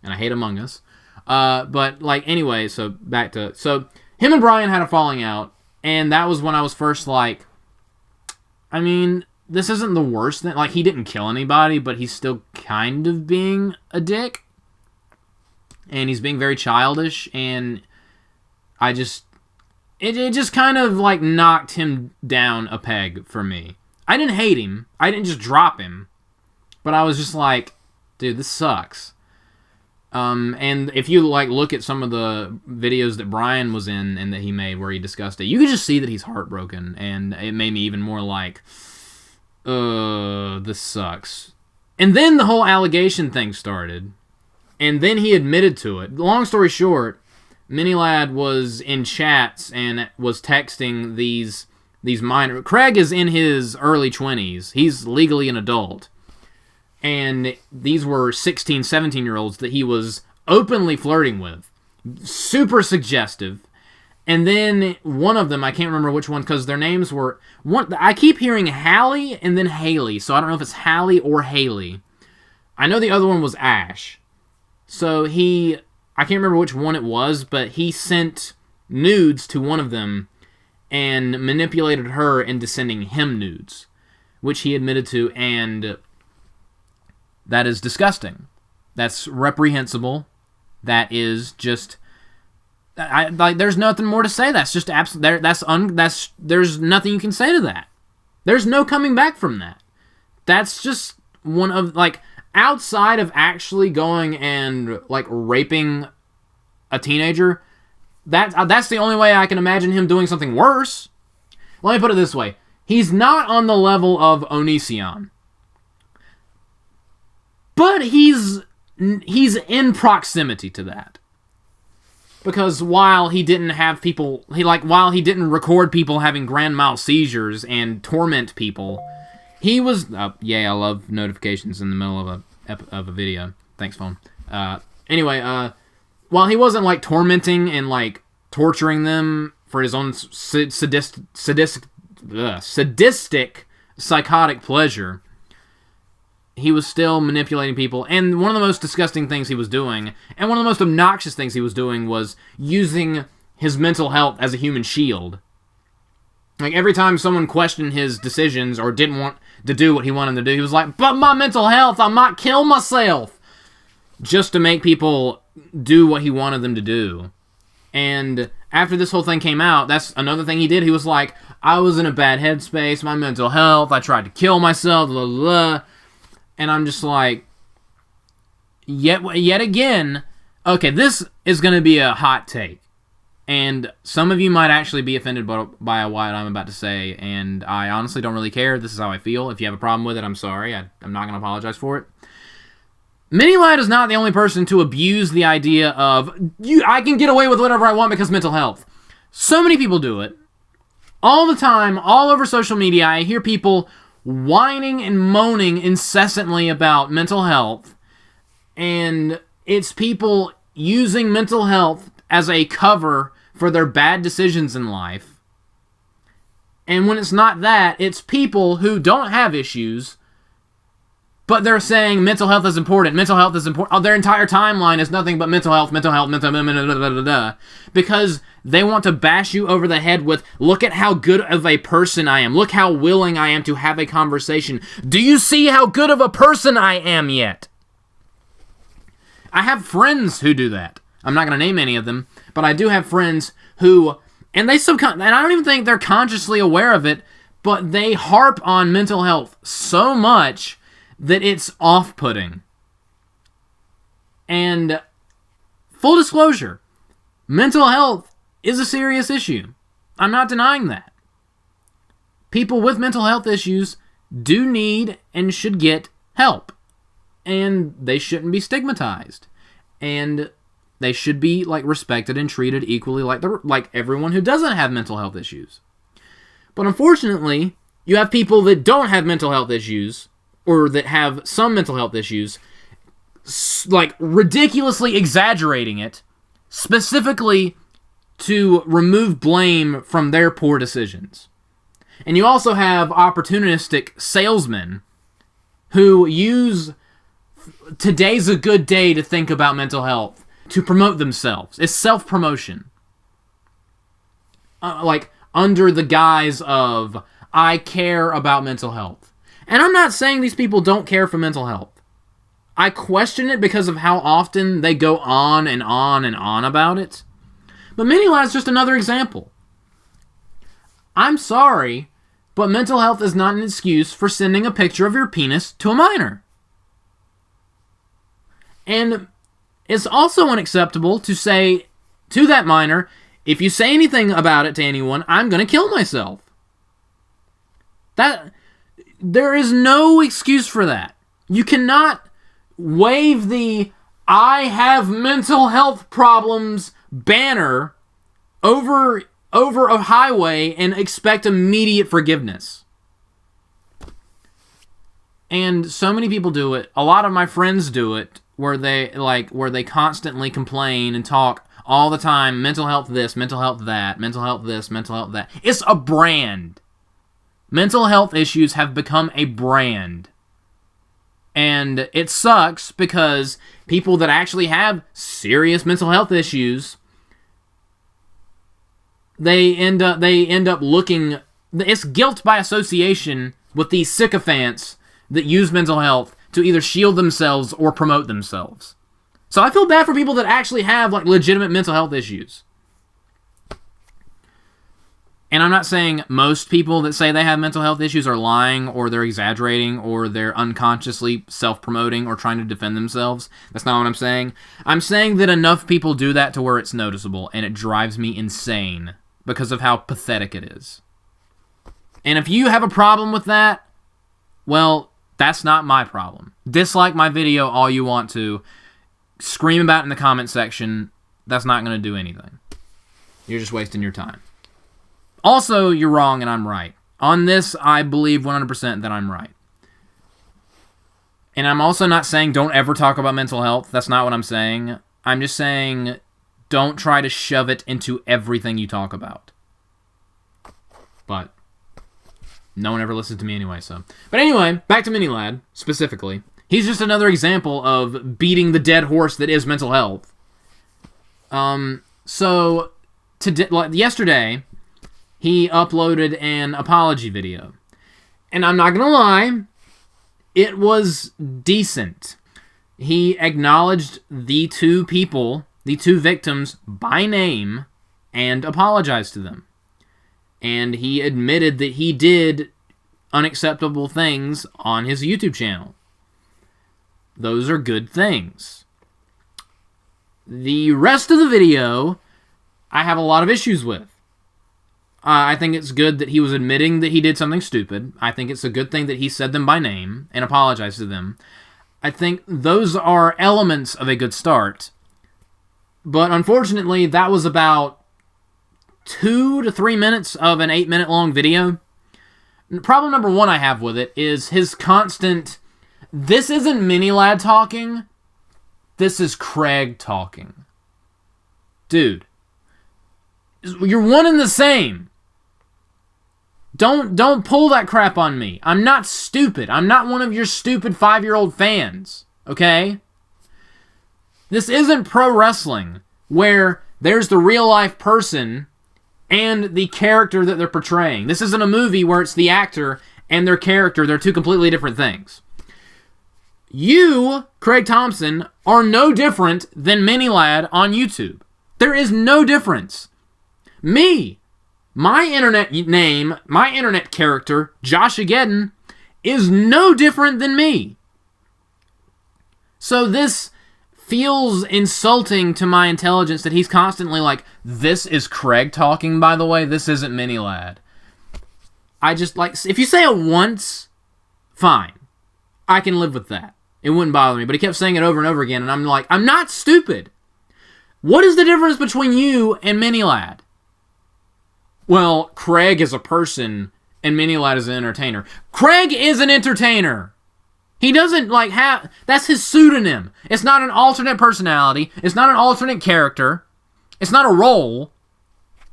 and I hate Among Us. But, anyway, so back to... So, him and Brian had a falling out, and that was when I was first like, I mean, this isn't the worst thing. He didn't kill anybody, but he's still kind of being a dick. And he's being very childish, and I just... It just kind of, knocked him down a peg for me. I didn't hate him. I didn't just drop him. But I was just like, dude, this sucks. And if you, look at some of the videos that Brian was in and that he made where he discussed it, you could just see that he's heartbroken. And it made me even more like, this sucks. And then the whole allegation thing started. And then he admitted to it. Long story short, Mini Lad was in chats and was texting these minor... Craig is in his early 20s. He's legally an adult. And these were 16, 17-year-olds that he was openly flirting with. Super suggestive. And then one of them, I can't remember which one, because their names were... I keep hearing Hallie and then Haley, so I don't know if it's Hallie or Haley. I know the other one was Ash. So I can't remember which one it was, but he sent nudes to one of them and manipulated her into sending him nudes, which he admitted to, and that is disgusting. That's reprehensible. That is just... there's nothing more to say. That's just absolute. There's nothing you can say to that. There's no coming back from that. That's just one of outside of actually going and raping a teenager. That's the only way I can imagine him doing something worse. Let me put it this way: he's not on the level of Onision, but he's in proximity to that. Because while he didn't have people, while he didn't record people having grand mal seizures and torment people, he was... yay, I love notifications in the middle of a video. Thanks, phone. Anyway, while he wasn't, tormenting and, torturing them for his own sadistic, psychotic pleasure, he was still manipulating people. And one of the most disgusting things he was doing, and one of the most obnoxious things he was doing, was using his mental health as a human shield. Like, every time someone questioned his decisions or didn't want to do what he wanted to do, he was like, but my mental health, I might kill myself. Just to make people do what he wanted them to do. And after this whole thing came out, that's another thing he did. He was like, I was in a bad headspace, my mental health, I tried to kill myself, blah, blah, blah. And I'm just like, yet again, okay, this is going to be a hot take. And some of you might actually be offended by what I'm about to say, and I honestly don't really care. This is how I feel. If you have a problem with it, I'm sorry. I'm not going to apologize for it. Mini Lad is not the only person to abuse the idea of, I can get away with whatever I want because mental health. So many people do it. All the time, all over social media, I hear people whining and moaning incessantly about mental health. And it's people using mental health as a cover for their bad decisions in life. And when it's not that, it's people who don't have issues, but they're saying mental health is important. Mental health is important. Oh, their entire timeline is nothing but mental health, because they want to bash you over the head with, look at how good of a person I am. Look how willing I am to have a conversation. Do you see how good of a person I am yet? I have friends who do that. I'm not going to name any of them, but I do have friends who, and I don't even think they're consciously aware of it, but they harp on mental health so much that it's off-putting. And full disclosure, mental health is a serious issue. I'm not denying that. People with mental health issues do need and should get help. And they shouldn't be stigmatized. And they should be respected and treated equally like everyone who doesn't have mental health issues. But unfortunately, you have people that don't have mental health issues, or that have some mental health issues, ridiculously exaggerating it, specifically to remove blame from their poor decisions. And you also have opportunistic salesmen who use today's a good day to think about mental health to promote themselves. It's self-promotion. Under the guise of, I care about mental health. And I'm not saying these people don't care for mental health. I question it because of how often they go on and on and on about it. But Mini Lad's just another example. I'm sorry, but mental health is not an excuse for sending a picture of your penis to a minor. And it's also unacceptable to say to that minor, if you say anything about it to anyone, I'm going to kill myself. There is no excuse for that. You cannot wave the I have mental health problems banner over a highway and expect immediate forgiveness. And so many people do it. A lot of my friends do it, where they constantly complain and talk all the time, mental health this, mental health that, mental health this, mental health that. It's a brand. Mental health issues have become a brand. And it sucks because people that actually have serious mental health issues, they end up looking, it's guilt by association with these sycophants that use mental health to either shield themselves or promote themselves. So I feel bad for people that actually have legitimate mental health issues. And I'm not saying most people that say they have mental health issues are lying, or they're exaggerating, or they're unconsciously self-promoting or trying to defend themselves. That's not what I'm saying. I'm saying that enough people do that to where it's noticeable, and it drives me insane because of how pathetic it is. And if you have a problem with that, well, that's not my problem. Dislike my video all you want to. Scream about it in the comment section. That's not going to do anything. You're just wasting your time. Also, you're wrong and I'm right. On this, I believe 100% that I'm right. And I'm also not saying don't ever talk about mental health. That's not what I'm saying. I'm just saying don't try to shove it into everything you talk about. but no one ever listens to me anyway, so. But anyway, back to Mini-Lad, specifically. He's just another example of beating the dead horse that is mental health. So, yesterday, he uploaded an apology video. And I'm not gonna lie, it was decent. He acknowledged the two people, the two victims, by name, and apologized to them. And he admitted that he did unacceptable things on his YouTube channel. Those are good things. The rest of the video, I have a lot of issues with. I think it's good that he was admitting that he did something stupid. I think it's a good thing that he said them by name and apologized to them. I think those are elements of a good start. But unfortunately, that was about 2 to 3 minutes of an 8-minute long video. Problem number one I have with it is his constant, this isn't Mini-Lad talking, this is Craig talking. Dude, you're one and the same. Don't pull that crap on me. I'm not stupid. I'm not one of your stupid 5-year-old fans, okay? This isn't pro wrestling, where there's the real-life person and the character that they're portraying. This isn't a movie where it's the actor and their character. They're two completely different things. You, Craig Thompson, are no different than Mini-Lad on YouTube. There is no difference. Me, my internet name, my internet character, Josh Ageddon, is no different than me. So this feels insulting to my intelligence that he's constantly like, this is Craig talking, by the way, this isn't Mini-Lad. I just, like, if you say it once, fine. I can live with that. It wouldn't bother me, but he kept saying it over and over again, and I'm like, I'm not stupid. What is the difference between you and Mini-Lad? Well, Craig is a person, and Mini-Lad is an entertainer. Craig is an entertainer! He doesn't, like, have... That's his pseudonym. It's not an alternate personality. It's not an alternate character. It's not a role.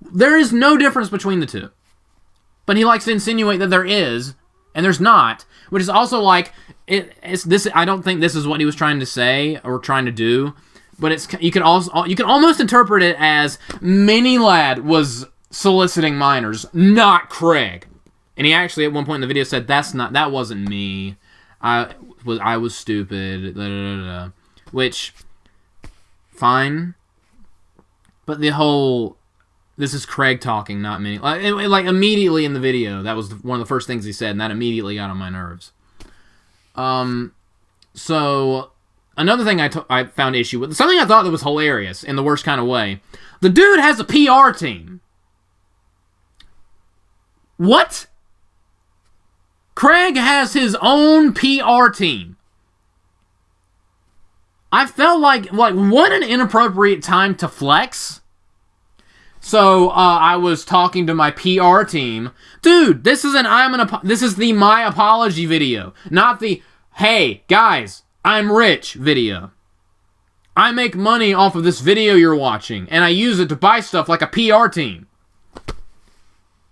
There is no difference between the two. But he likes to insinuate that there is, and there's not, which is also like... It's this. I don't think this is what he was trying to say or trying to do, but it's you can almost interpret it as Mini-Lad was soliciting minors, not Craig. And he actually at one point in the video said that wasn't me. I was stupid. Da, da, da, da. Which, fine. But the whole this is Craig talking, not me. Like immediately in the video, that was one of the first things he said, and that immediately got on my nerves. So, another thing I found issue with, something I thought that was hilarious in the worst kind of way. The dude has a PR team. What? Craig has his own PR team. I felt like what an inappropriate time to flex. So, I was talking to my PR team. Dude, this is the my apology video, not the, hey, guys, I'm rich video. I make money off of this video you're watching, and I use it to buy stuff like a PR team.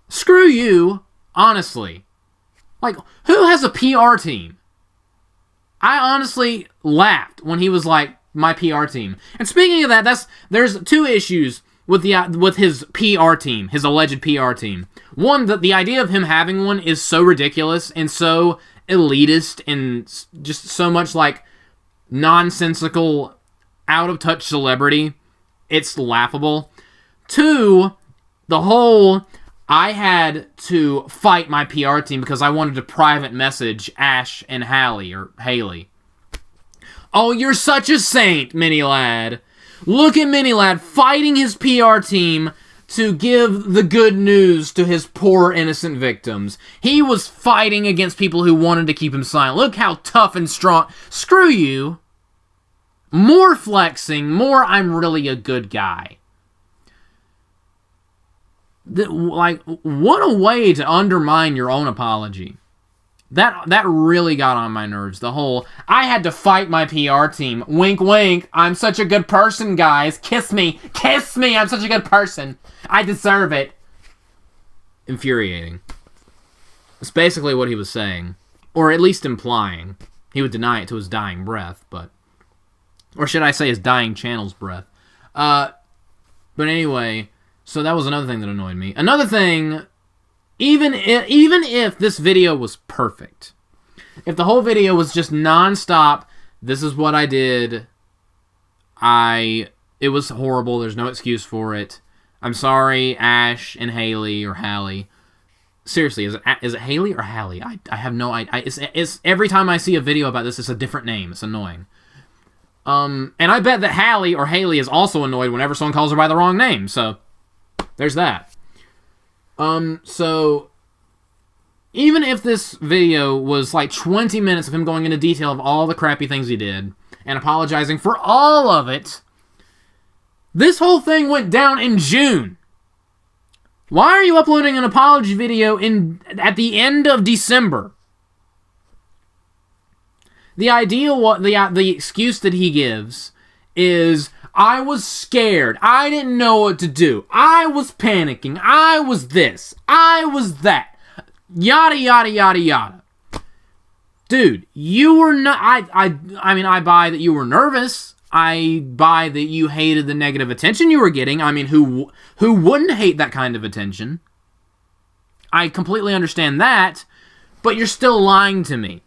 Screw you, honestly. Like, who has a PR team? I honestly laughed when he was like, my PR team. And speaking of that, there's two issues with his PR team, his alleged PR team. One, that the idea of him having one is so ridiculous and so elitist and just so much like nonsensical, out-of-touch celebrity. It's laughable. Two, the whole, I had to fight my PR team because I wanted to private message Ash and Haley. Oh, you're such a saint, Mini-Lad. Look at Mini-Lad fighting his PR team to give the good news to his poor innocent victims. He was fighting against people who wanted to keep him silent. Look how tough and strong. Screw you. More flexing, more I'm really a good guy. What a way to undermine your own apology. That really got on my nerves. The whole, I had to fight my PR team. Wink, wink. I'm such a good person, guys. Kiss me. Kiss me. I'm such a good person. I deserve it. infuriating. It's basically what he was saying, or at least implying. He would deny it to his dying breath, but... Or should I say his dying channel's breath. But anyway, so that was another thing that annoyed me. Another thing, even if this video was perfect, if the whole video was just non-stop, this is what I did, it was horrible, there's no excuse for it, I'm sorry, Ash and Haley, or Hallie. Seriously, is it Haley or Hallie? I have no idea. It's every time I see a video about this, it's a different name. It's annoying. And I bet that Hallie or Haley is also annoyed whenever someone calls her by the wrong name. So, there's that. So, even if this video was like 20 minutes of him going into detail of all the crappy things he did, and apologizing for all of it, this whole thing went down in June. Why are you uploading an apology video at the end of December? The excuse that he gives is, I was scared. I didn't know what to do. I was panicking. I was this. I was that. Yada, yada, yada, yada. Dude, you were not... I mean, I buy that you were nervous. I buy that you hated the negative attention you were getting. I mean, who wouldn't hate that kind of attention? I completely understand that, but you're still lying to me.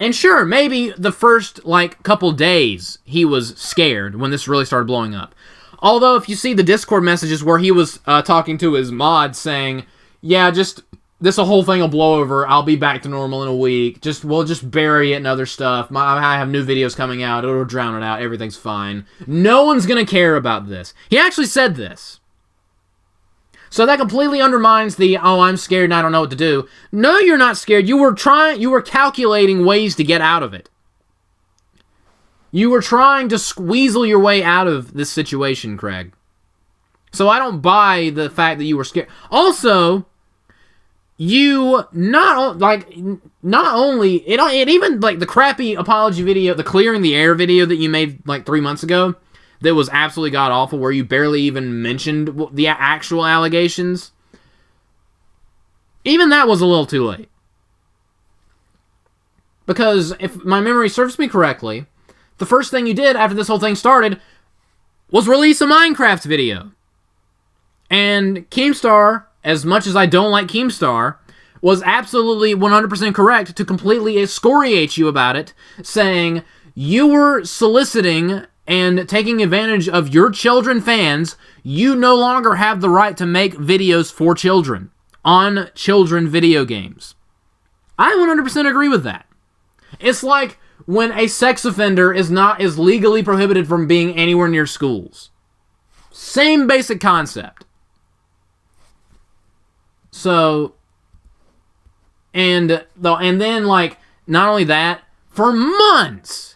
And sure, maybe the first, couple days he was scared when this really started blowing up. Although, if you see the Discord messages where he was talking to his mod saying, yeah, this whole thing will blow over. I'll be back to normal in a week. We'll just bury it and other stuff. I have new videos coming out. It'll drown it out. Everything's fine. No one's going to care about this. He actually said this. So that completely undermines the, oh, I'm scared and I don't know what to do. No, you're not scared. You were calculating ways to get out of it. You were trying to weasel your way out of this situation, Craig. So I don't buy the fact that you were scared. Also... You not only the crappy apology video, the clearing the air video that you made 3 months ago, that was absolutely god awful, where you barely even mentioned the actual allegations. Even that was a little too late, because if my memory serves me correctly, the first thing you did after this whole thing started was release a Minecraft video, and Keemstar, as much as I don't like Keemstar, was absolutely 100% correct to completely excoriate you about it, saying you were soliciting and taking advantage of your children fans. You no longer have the right to make videos for children on children video games. I 100% agree with that. It's like when a sex offender is legally prohibited from being anywhere near schools. Same basic concept. So, and then, not only that, for months,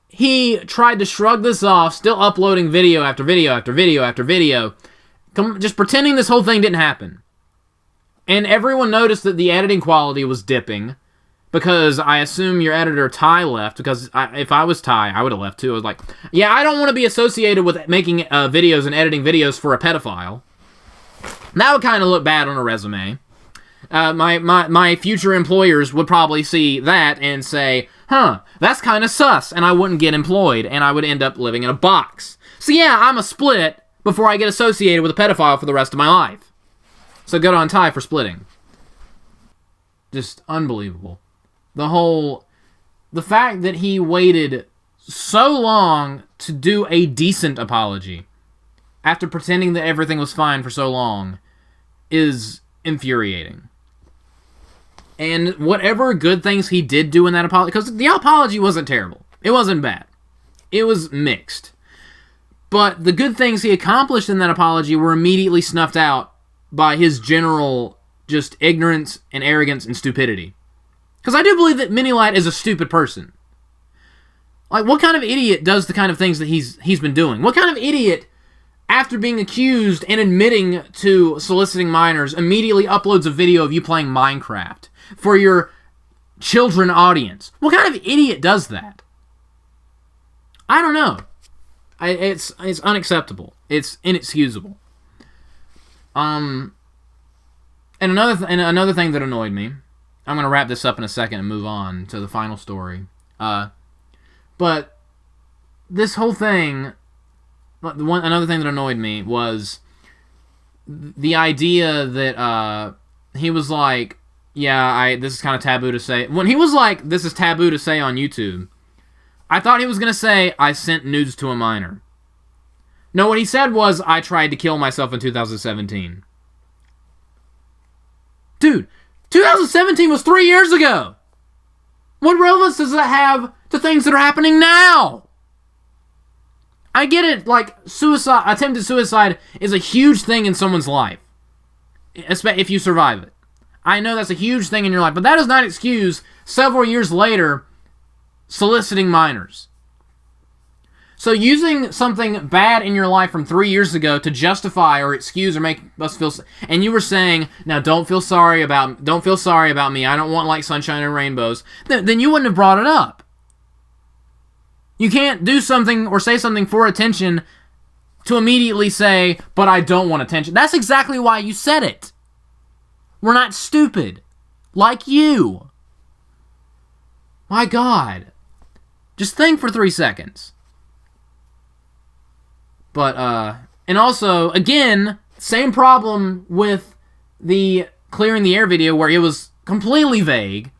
he tried to shrug this off, still uploading video after video after video after video, just pretending this whole thing didn't happen. And everyone noticed that the editing quality was dipping, because I assume your editor, Ty, left, because if I was Ty, I would have left too. I was like, yeah, I don't want to be associated with making videos and editing videos for a pedophile. That would kind of look bad on a resume. My future employers would probably see that and say, huh, that's kind of sus, and I wouldn't get employed, and I would end up living in a box. So yeah, I'm a split before I get associated with a pedophile for the rest of my life. So good on Ty for splitting. Just unbelievable. The fact that he waited so long to do a decent apology after pretending that everything was fine for so long is infuriating. And whatever good things he did do in that apology, because the apology wasn't terrible. It wasn't bad. It was mixed. But the good things he accomplished in that apology were immediately snuffed out by his general just ignorance and arrogance and stupidity. Because I do believe that Mini-Light is a stupid person. What kind of idiot does the kind of things that he's been doing? What kind of idiot, after being accused and admitting to soliciting minors, immediately uploads a video of you playing Minecraft for your children audience? What kind of idiot does that? I don't know. It's unacceptable. It's inexcusable. And another thing that annoyed me. I'm gonna wrap this up in a second and move on to the final story. But this whole thing, another thing that annoyed me was the idea that he was like, yeah, this is kind of taboo to say. When he was like, this is taboo to say on YouTube, I thought he was gonna say, I sent nudes to a minor. No, what he said was, I tried to kill myself in 2017. Dude, 2017 was 3 years ago! What relevance does that have to things that are happening now? I get it, like, attempted suicide is a huge thing in someone's life. If you survive it. I know that's a huge thing in your life, but that does not excuse, several years later, soliciting minors. So using something bad in your life from 3 years ago to justify or excuse or make us feel, and you were saying, now don't feel sorry about me, I don't want like sunshine and rainbows, then you wouldn't have brought it up. You can't do something or say something for attention to immediately say, but I don't want attention. That's exactly why you said it. We're not stupid. Like you. My God. Just think for 3 seconds. But, and also, again, same problem with the clearing the air video where it was completely vague,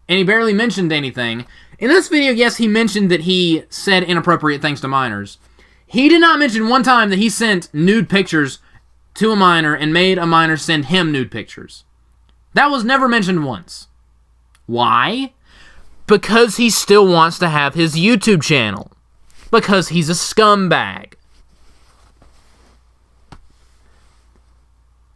and he barely mentioned anything. In this video, yes, he mentioned that he said inappropriate things to minors. He did not mention one time that he sent nude pictures to a minor and made a minor send him nude pictures. That was never mentioned once. Why? Because he still wants to have his YouTube channel. Because he's a scumbag.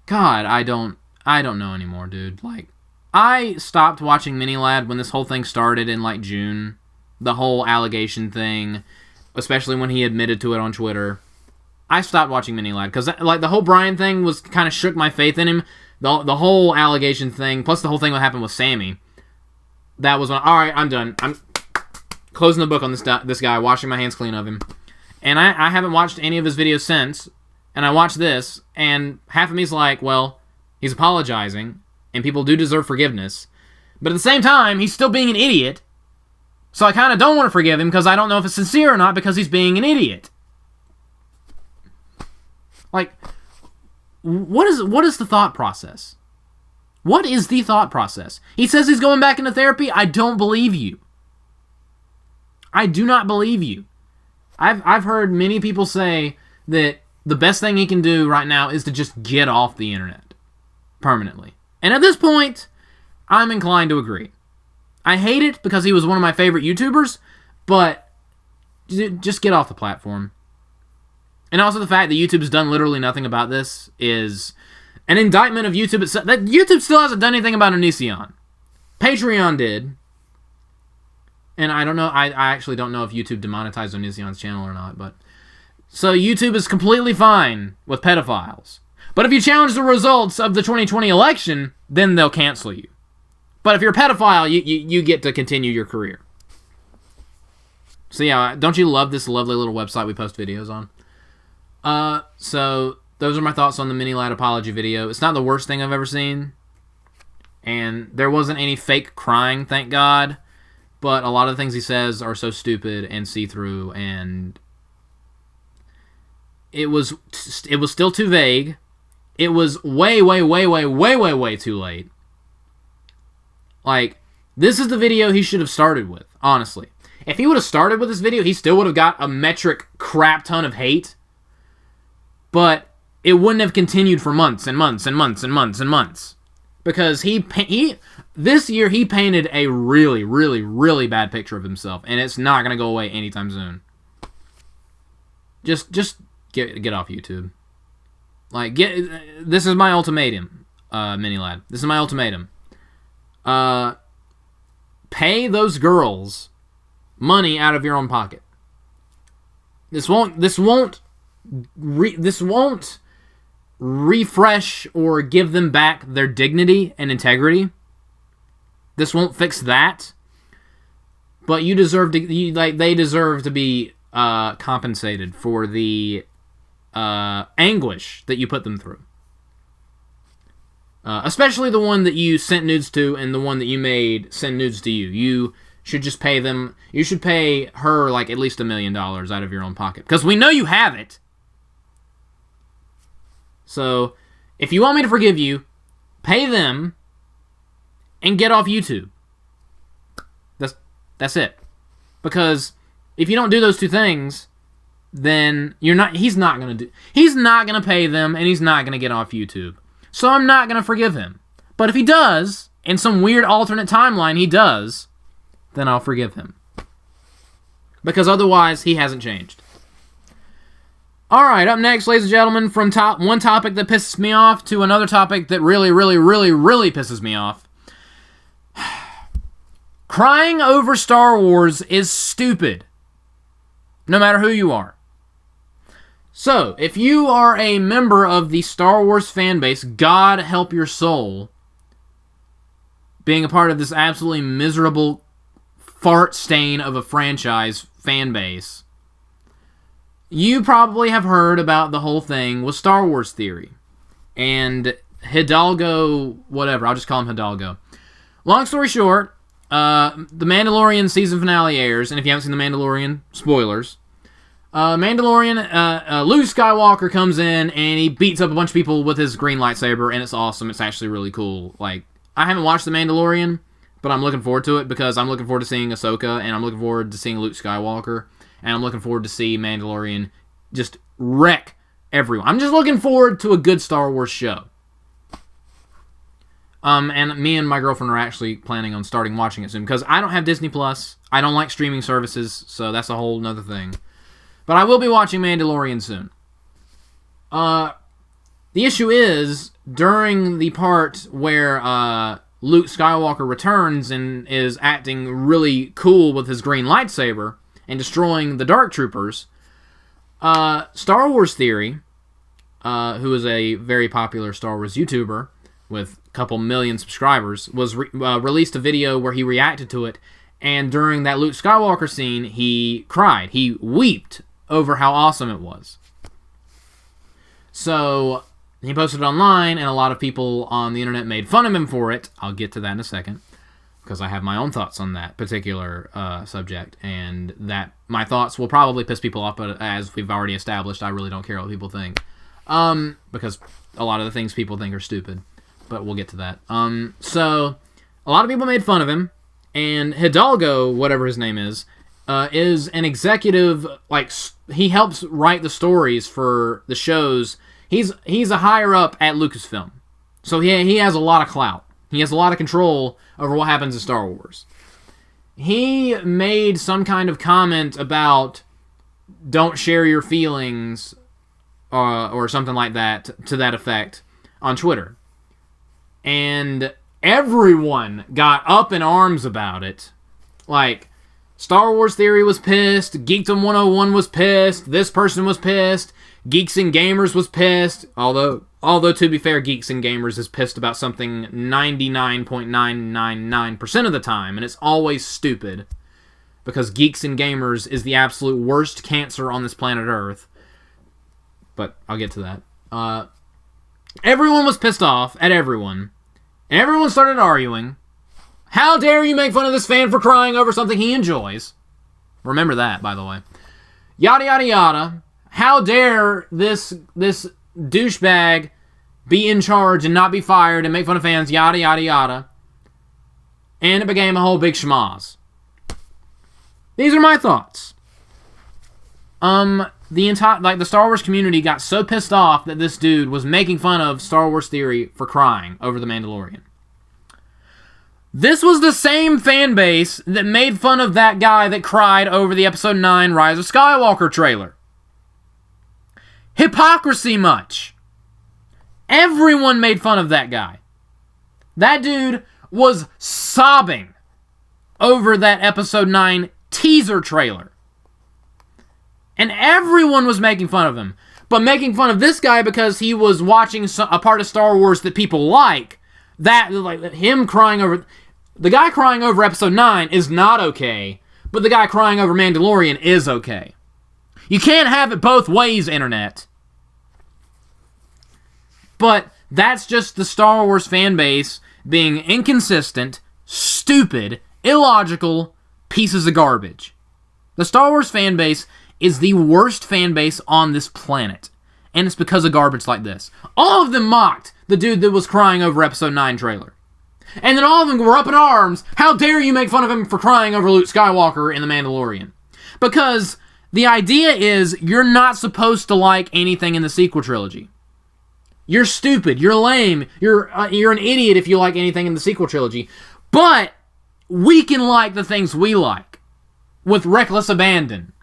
God, I don't know anymore, dude. Like, I stopped watching Minilad when this whole thing started in, like, June. The whole allegation thing, especially when he admitted to it on Twitter. I stopped watching Minilad, because, like, the whole Brian thing was kind of shook my faith in him. The whole allegation thing, plus the whole thing that happened with Sammy. That was when, alright, I'm done. I'm closing the book on this guy, washing my hands clean of him. And I haven't watched any of his videos since. And I watched this, and half of me's like, well, he's apologizing, and people do deserve forgiveness. But at the same time, he's still being an idiot. So I kind of don't want to forgive him, because I don't know if it's sincere or not, because he's being an idiot. Like, what is the thought process? What is the thought process? He says he's going back into therapy. I don't believe you. I do not believe you. I've heard many people say that the best thing he can do right now is to just get off the internet. Permanently. And at this point, I'm inclined to agree. I hate it because he was one of my favorite YouTubers, but just get off the platform. And also the fact that YouTube's done literally nothing about this is an indictment of YouTube itself. That YouTube still hasn't done anything about Onision. Patreon did. And I don't know, I actually don't know if YouTube demonetized Onision's channel or not, but so YouTube is completely fine with pedophiles. But if you challenge the results of the 2020 election, then they'll cancel you. But if you're a pedophile, you get to continue your career. So yeah, don't you love this lovely little website we post videos on? So those are my thoughts on the Minilad apology video. It's not the worst thing I've ever seen. And there wasn't any fake crying, thank God. But a lot of the things he says are so stupid and see-through, and it was still too vague. It was way too late. Like, this is the video he should have started with, honestly. If he would have started with this video, he still would have got a metric crap ton of hate. But it wouldn't have continued for months and months and months and months and months. Because this year he painted a really bad picture of himself, and it's not going to go away anytime soon. Just get off YouTube. Like, this is my ultimatum, Minilad. This is my ultimatum. Pay those girls money out of your own pocket. This won't refresh or give them back their dignity and integrity. This won't fix that. But they deserve to be compensated for the anguish that you put them through. Especially the one that you sent nudes to and the one that you made send nudes to you. You should just pay them. You should pay her like at least $1 million out of your own pocket. Because we know you have it. So, if you want me to forgive you, pay them and get off YouTube. That's it. Because if you don't do those two things, then he's not gonna pay them and he's not gonna get off YouTube. So I'm not gonna forgive him. But if he does, in some weird alternate timeline he does, then I'll forgive him. Because otherwise he hasn't changed. Alright, up next, ladies and gentlemen, from one topic that pisses me off to another topic that really, really, really, really pisses me off. Crying over Star Wars is stupid. No matter who you are. So, if you are a member of the Star Wars fan base, God help your soul, being a part of this absolutely miserable fart stain of a franchise fan base, you probably have heard about the whole thing with Star Wars Theory. And Hidalgo, whatever, I'll just call him Hidalgo. Long story short, The Mandalorian season finale airs, and if you haven't seen The Mandalorian, spoilers. Luke Skywalker comes in and he beats up a bunch of people with his green lightsaber, and it's awesome. It's actually really cool. Like, I haven't watched The Mandalorian, but I'm looking forward to it because I'm looking forward to seeing Ahsoka, and I'm looking forward to seeing Luke Skywalker, and I'm looking forward to see Mandalorian just wreck everyone. I'm just looking forward to a good Star Wars show. And me and my girlfriend are actually planning on starting watching it soon because I don't have Disney Plus. I don't like streaming services, so that's a whole nother thing. But I will be watching Mandalorian soon. The issue is, during the part where Luke Skywalker returns and is acting really cool with his green lightsaber and destroying the Dark Troopers, Star Wars Theory, who is a very popular Star Wars YouTuber with a couple million subscribers, was released a video where he reacted to it, and during that Luke Skywalker scene, he cried. He wept over how awesome it was. So, he posted it online, and a lot of people on the internet made fun of him for it. I'll get to that in a second, because I have my own thoughts on that particular subject, and that my thoughts will probably piss people off, but as we've already established, I really don't care what people think. Because a lot of the things people think are stupid, but we'll get to that. So, a lot of people made fun of him, and Hidalgo, whatever his name is an executive, like, he helps write the stories for the shows. He's a higher up at Lucasfilm. So he has a lot of clout. He has a lot of control over what happens in Star Wars. He made some kind of comment about don't share your feelings or something like that, to that effect, on Twitter. And everyone got up in arms about it. Like, Star Wars Theory was pissed, Geekdom 101 was pissed, this person was pissed, Geeks and Gamers was pissed, although to be fair, Geeks and Gamers is pissed about something 99.999% of the time, and it's always stupid, because Geeks and Gamers is the absolute worst cancer on this planet Earth. But I'll get to that. Everyone was pissed off at everyone, and everyone started arguing. How dare you make fun of this fan for crying over something he enjoys? Remember that, by the way. Yada, yada, yada. How dare this douchebag be in charge and not be fired and make fun of fans? Yada, yada, yada. And it became a whole big schmoz. These are my thoughts. The Star Wars community got so pissed off that this dude was making fun of Star Wars Theory for crying over The Mandalorian. This was the same fan base that made fun of that guy that cried over the Episode 9 Rise of Skywalker trailer. Hypocrisy much. Everyone made fun of that guy. That dude was sobbing over that Episode 9 teaser trailer. And everyone was making fun of him. But making fun of this guy because he was watching a part of Star Wars that people like, him crying over... The guy crying over Episode 9 is not okay, but the guy crying over Mandalorian is okay. You can't have it both ways, Internet. But That's just the Star Wars fan base being inconsistent, stupid, illogical pieces of garbage. The Star Wars fan base is the worst fan base on this planet. And it's because of garbage like this. All of them mocked the dude that was crying over Episode 9 trailer. And then all of them were up in arms. How dare you make fun of him for crying over Luke Skywalker in The Mandalorian? Because the idea is you're not supposed to like anything in the sequel trilogy. You're stupid. You're lame. You're an idiot if you like anything in the sequel trilogy. But we can like the things we like with reckless abandon.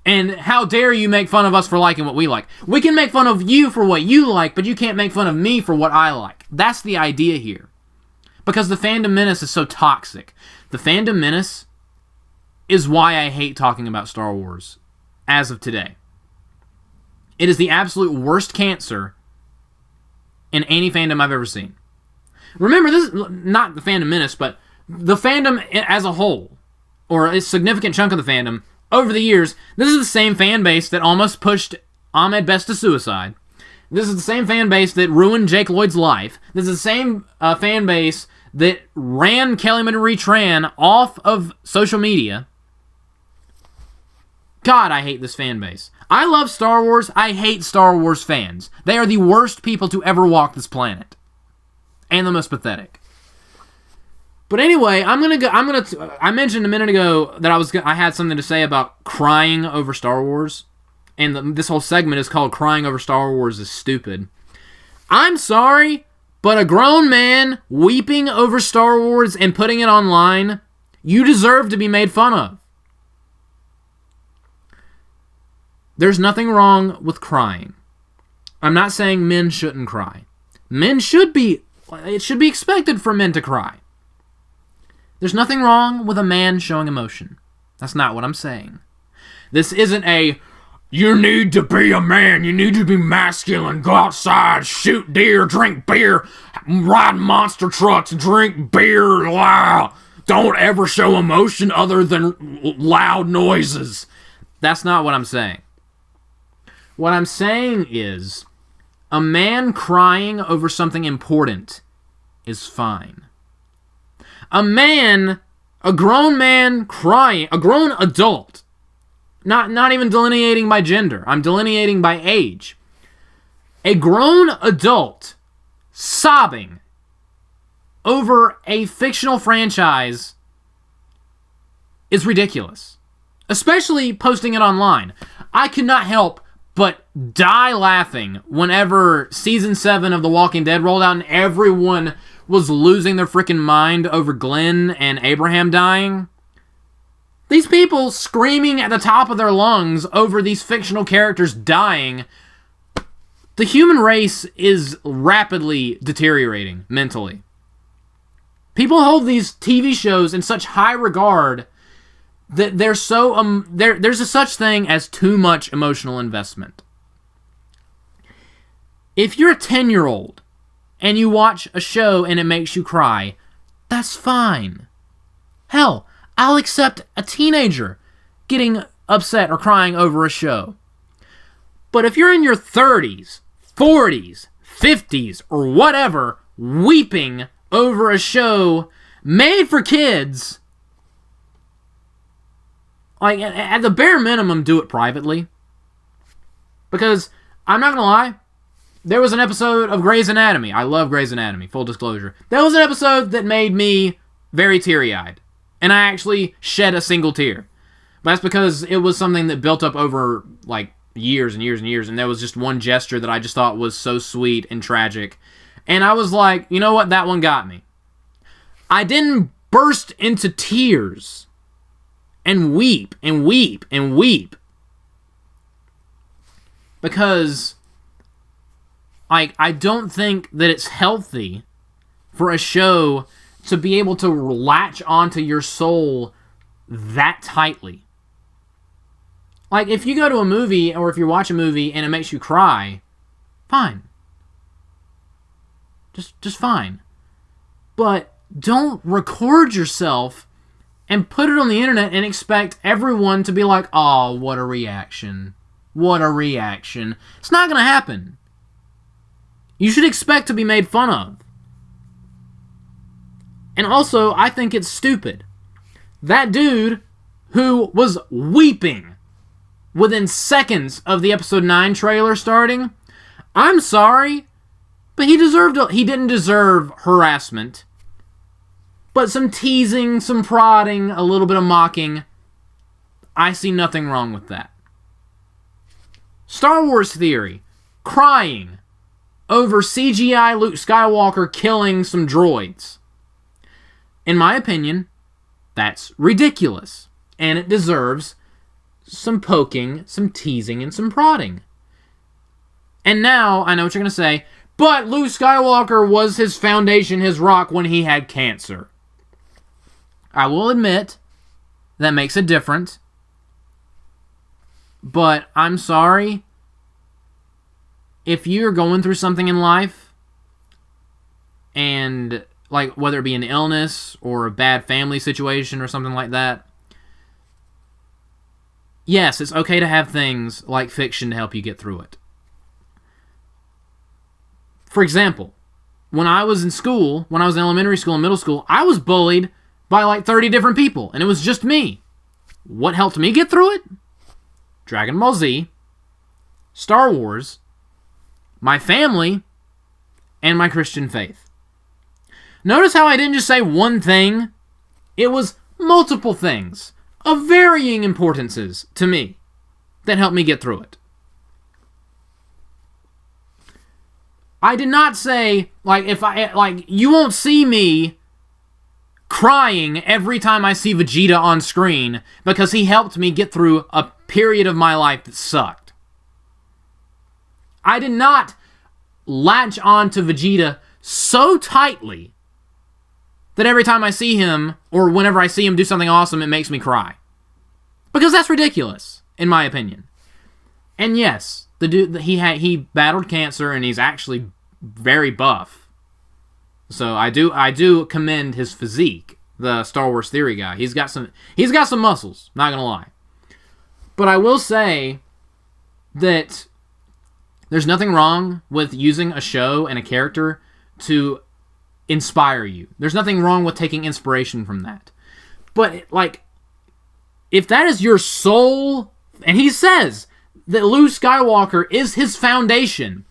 And how dare you make fun of us for liking what we like? We can make fun of you for what you like, but you can't make fun of me for what I like. That's the idea here. Because the fandom menace is so toxic. The fandom menace is why I hate talking about Star Wars as of today. It is the absolute worst cancer in any fandom I've ever seen. Remember, this is not the fandom menace, but the fandom as a whole, or a significant chunk of the fandom, over the years, this is the same fan base that almost pushed Ahmed Best to suicide. This is the same fan base that ruined Jake Lloyd's life. This is the same fan base that ran Kelly Marie Tran off of social media. God, I hate this fan base. I love Star Wars. I hate Star Wars fans. They are the worst people to ever walk this planet. And the most pathetic. But anyway, I mentioned a minute ago that I had something to say about crying over Star Wars. And this whole segment is called Crying Over Star Wars is Stupid. I'm sorry, but a grown man weeping over Star Wars and putting it online, you deserve to be made fun of. There's nothing wrong with crying. I'm not saying men shouldn't cry. It should be expected for men to cry. There's nothing wrong with a man showing emotion. That's not what I'm saying. This isn't a, you need to be a man, you need to be masculine, go outside, shoot deer, drink beer, ride monster trucks, drink beer, wow. Don't ever show emotion other than loud noises. That's not what I'm saying. What I'm saying is, a man crying over something important is fine. A grown man crying, a grown adult, not even delineating by gender, I'm delineating by age. A grown adult sobbing over a fictional franchise is ridiculous. Especially posting it online. I could not help but die laughing whenever Season 7 of The Walking Dead rolled out and everyone was losing their freaking mind over Glenn and Abraham dying. These people screaming at the top of their lungs over these fictional characters dying. The human race is rapidly deteriorating mentally. People hold these TV shows in such high regard that they're so there's a such thing as too much emotional investment. If you're a 10-year-old and you watch a show and it makes you cry, that's fine. Hell, I'll accept a teenager getting upset or crying over a show. But if you're in your 30s, 40s, 50s, or whatever, weeping over a show made for kids, like, at the bare minimum, do it privately. Because, I'm not gonna lie, there was an episode of Grey's Anatomy. I love Grey's Anatomy, full disclosure. There was an episode that made me very teary-eyed. And I actually shed a single tear. But that's because it was something that built up over, like, years and years and years. And there was just one gesture that I just thought was so sweet and tragic. And I was like, you know what? That one got me. I didn't burst into tears and weep and weep and weep. Because I don't think that it's healthy for a show to be able to latch onto your soul that tightly. Like, if you go to a movie, or if you watch a movie and it makes you cry, fine. Just fine. But don't record yourself and put it on the internet and expect everyone to be like, oh, what a reaction. What a reaction. It's not going to happen. You should expect to be made fun of. And also, I think it's stupid. That dude who was weeping within seconds of the episode 9 trailer starting, I'm sorry, but he didn't deserve harassment. But some teasing, some prodding, a little bit of mocking, I see nothing wrong with that. Star Wars theory, crying over CGI Luke Skywalker killing some droids. In my opinion, that's ridiculous. And it deserves some poking, some teasing, and some prodding. And now, I know what you're going to say, but Luke Skywalker was his foundation, his rock, when he had cancer. I will admit, that makes a difference. But I'm sorry, if you're going through something in life, and like whether it be an illness or a bad family situation or something like that, yes, it's okay to have things like fiction to help you get through it. For example, when I was in school, when I was in elementary school and middle school, I was bullied by like 30 different people, and it was just me. What helped me get through it? Dragon Ball Z, Star Wars, my family, and my Christian faith. Notice how I didn't just say one thing. It was multiple things of varying importances to me that helped me get through it. I did not say, you won't see me crying every time I see Vegeta on screen because he helped me get through a period of my life that sucked. I did not latch on to Vegeta so tightly that every time I see him, or whenever I see him do something awesome, it makes me cry. Because that's ridiculous, in my opinion. And yes, the dude, he battled cancer, and he's actually very buff. So I do commend his physique, the Star Wars theory guy. He's got some muscles, not gonna lie. But I will say that there's nothing wrong with using a show and a character to inspire you. There's nothing wrong with taking inspiration from that. But, if that is your soul, and he says that Luke Skywalker is his foundation,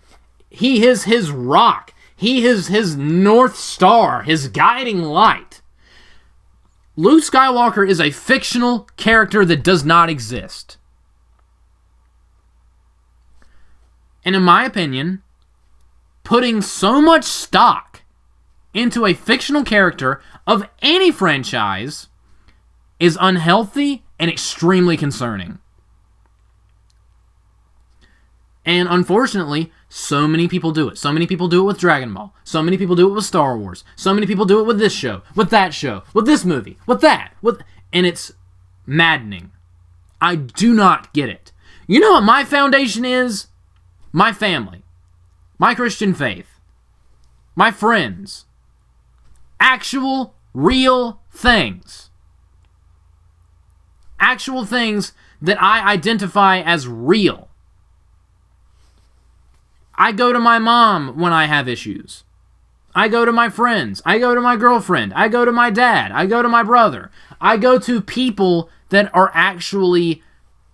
he is his rock, he is his North Star, his guiding light. Luke Skywalker is a fictional character that does not exist. And in my opinion, putting so much stock into a fictional character of any franchise is unhealthy and extremely concerning. And unfortunately, so many people do it. So many people do it with Dragon Ball. So many people do it with Star Wars. So many people do it with this show, with that show, with this movie, with that. And it's maddening. I do not get it. You know what my foundation is? My family. My Christian faith. My friends. Actual, real things. Actual things that I identify as real. I go to my mom when I have issues. I go to my friends. I go to my girlfriend. I go to my dad. I go to my brother. I go to people that are actually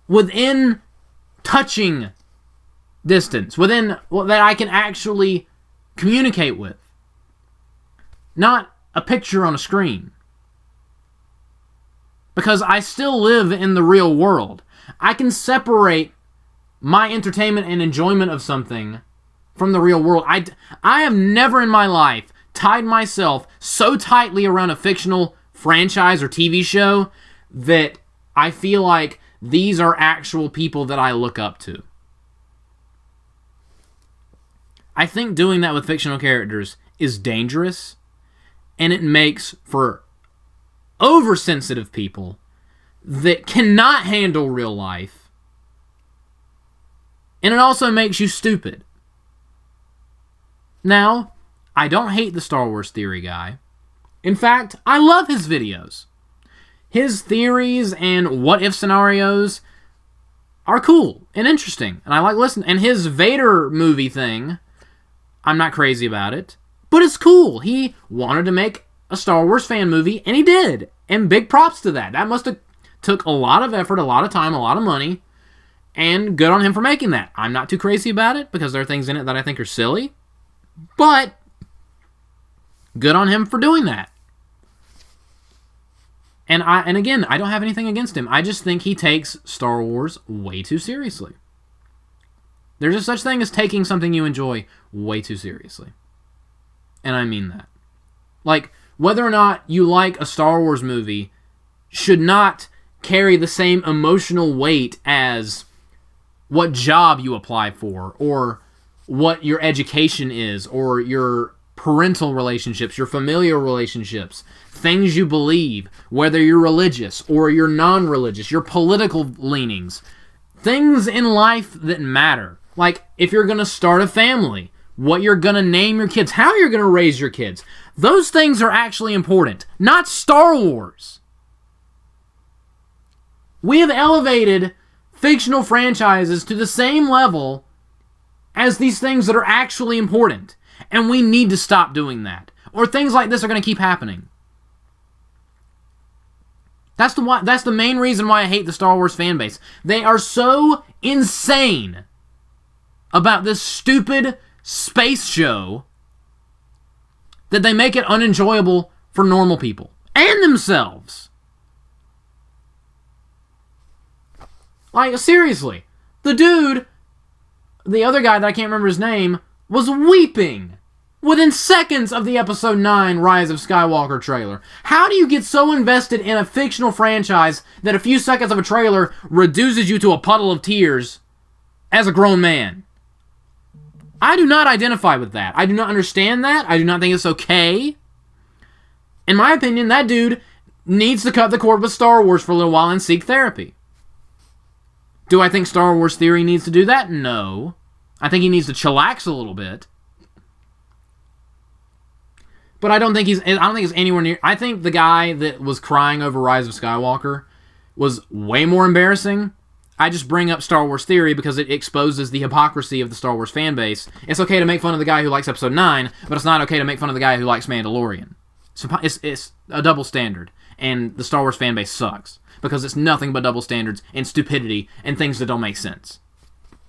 within touching distance, that I can actually communicate with. Not a picture on a screen. Because I still live in the real world. I can separate my entertainment and enjoyment of something from the real world. I have never in my life tied myself so tightly around a fictional franchise or TV show that I feel like these are actual people that I look up to. I think doing that with fictional characters is dangerous, and it makes for oversensitive people that cannot handle real life, and it also makes you stupid. Now, I don't hate the Star Wars theory guy. In fact, I love his videos. His theories and what-if scenarios are cool and interesting, and I like listening. And his Vader movie thing, I'm not crazy about it. But it's cool. He wanted to make a Star Wars fan movie, and he did. And big props to that. That must have took a lot of effort, a lot of time, a lot of money. And good on him for making that. I'm not too crazy about it because there are things in it that I think are silly. But good on him for doing that. And again, I don't have anything against him. I just think he takes Star Wars way too seriously. There's a such thing as taking something you enjoy way too seriously. And I mean that. Like, whether or not you like a Star Wars movie should not carry the same emotional weight as what job you apply for, or what your education is, or your parental relationships, your familial relationships, things you believe, whether you're religious or you're non-religious, your political leanings, things in life that matter. Like, if you're going to start a family, what you're going to name your kids, how you're going to raise your kids. Those things are actually important, not Star Wars. We have elevated fictional franchises to the same level as these things that are actually important. And we need to stop doing that. Or things like this are going to keep happening. That's the main reason why I hate the Star Wars fan base. They are so insane about this stupid space show that they make it unenjoyable for normal people and themselves. Like, seriously, the dude, the other guy that I can't remember his name, was weeping within seconds of the Episode 9 Rise of Skywalker trailer. How do you get so invested in a fictional franchise that a few seconds of a trailer reduces you to a puddle of tears as a grown man? I do not identify with that. I do not understand that. I do not think it's okay. In my opinion, that dude needs to cut the cord with Star Wars for a little while and seek therapy. Do I think Star Wars Theory needs to do that? No. I think he needs to chillax a little bit. But I don't think it's anywhere near. I think the guy that was crying over Rise of Skywalker was way more embarrassing. I just bring up Star Wars Theory because it exposes the hypocrisy of the Star Wars fan base. It's okay to make fun of the guy who likes Episode 9, but it's not okay to make fun of the guy who likes Mandalorian. It's a double standard, and the Star Wars fan base sucks because it's nothing but double standards and stupidity and things that don't make sense.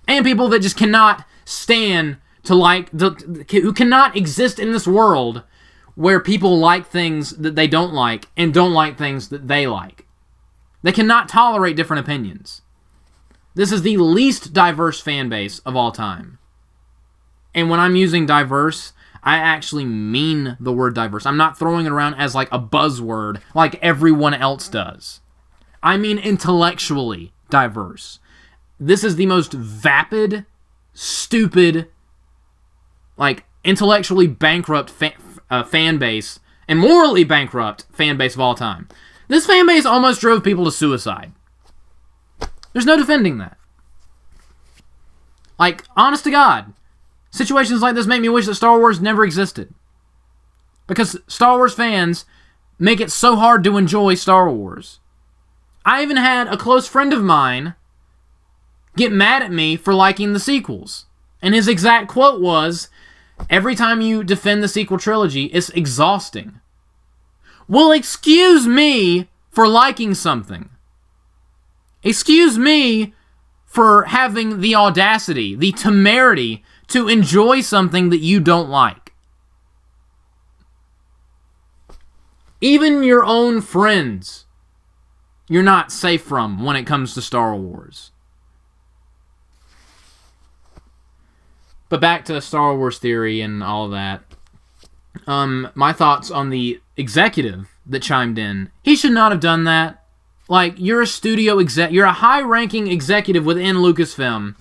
And people that just cannot stand to who cannot exist in this world where people like things that they don't like and don't like things that they like. They cannot tolerate different opinions. This is the least diverse fan base of all time. And when I'm using diverse, I actually mean the word diverse. I'm not throwing it around as like a buzzword like everyone else does. I mean intellectually diverse. This is the most vapid, stupid, like intellectually bankrupt fan base and morally bankrupt fan base of all time. This fan base almost drove people to suicide. There's no defending that. Like, honest to God, situations like this make me wish that Star Wars never existed. Because Star Wars fans make it so hard to enjoy Star Wars. I even had a close friend of mine get mad at me for liking the sequels. And his exact quote was, "Every time you defend the sequel trilogy, it's exhausting." Well, excuse me for liking something. Excuse me for having the audacity, the temerity to enjoy something that you don't like. Even your own friends, you're not safe from when it comes to Star Wars. But back to Star Wars Theory and all of that. My thoughts on the executive that chimed in. He should not have done that. Like, you're a studio exec, you're a high-ranking executive within Lucasfilm.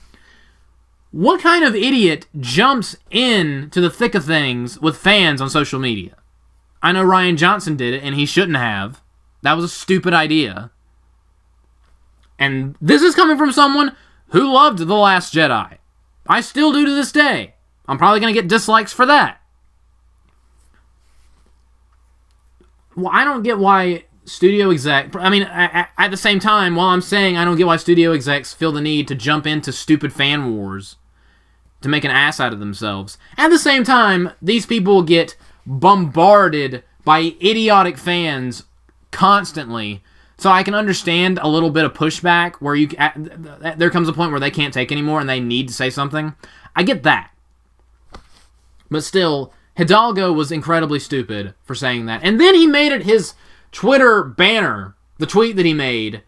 What kind of idiot jumps in to the thick of things with fans on social media? I know Rian Johnson did it, and he shouldn't have. That was a stupid idea. And this is coming from someone who loved The Last Jedi. I still do to this day. I'm probably going to get dislikes for that. Well, I don't get why studio exec... I mean, at the same time, while I'm saying I don't get why studio execs feel the need to jump into stupid fan wars, to make an ass out of themselves. At the same time, these people get bombarded by idiotic fans constantly. So I can understand a little bit of pushback where there comes a point where they can't take anymore and they need to say something. I get that. But still, Hidalgo was incredibly stupid for saying that. And then he made it his Twitter banner, the tweet that he made,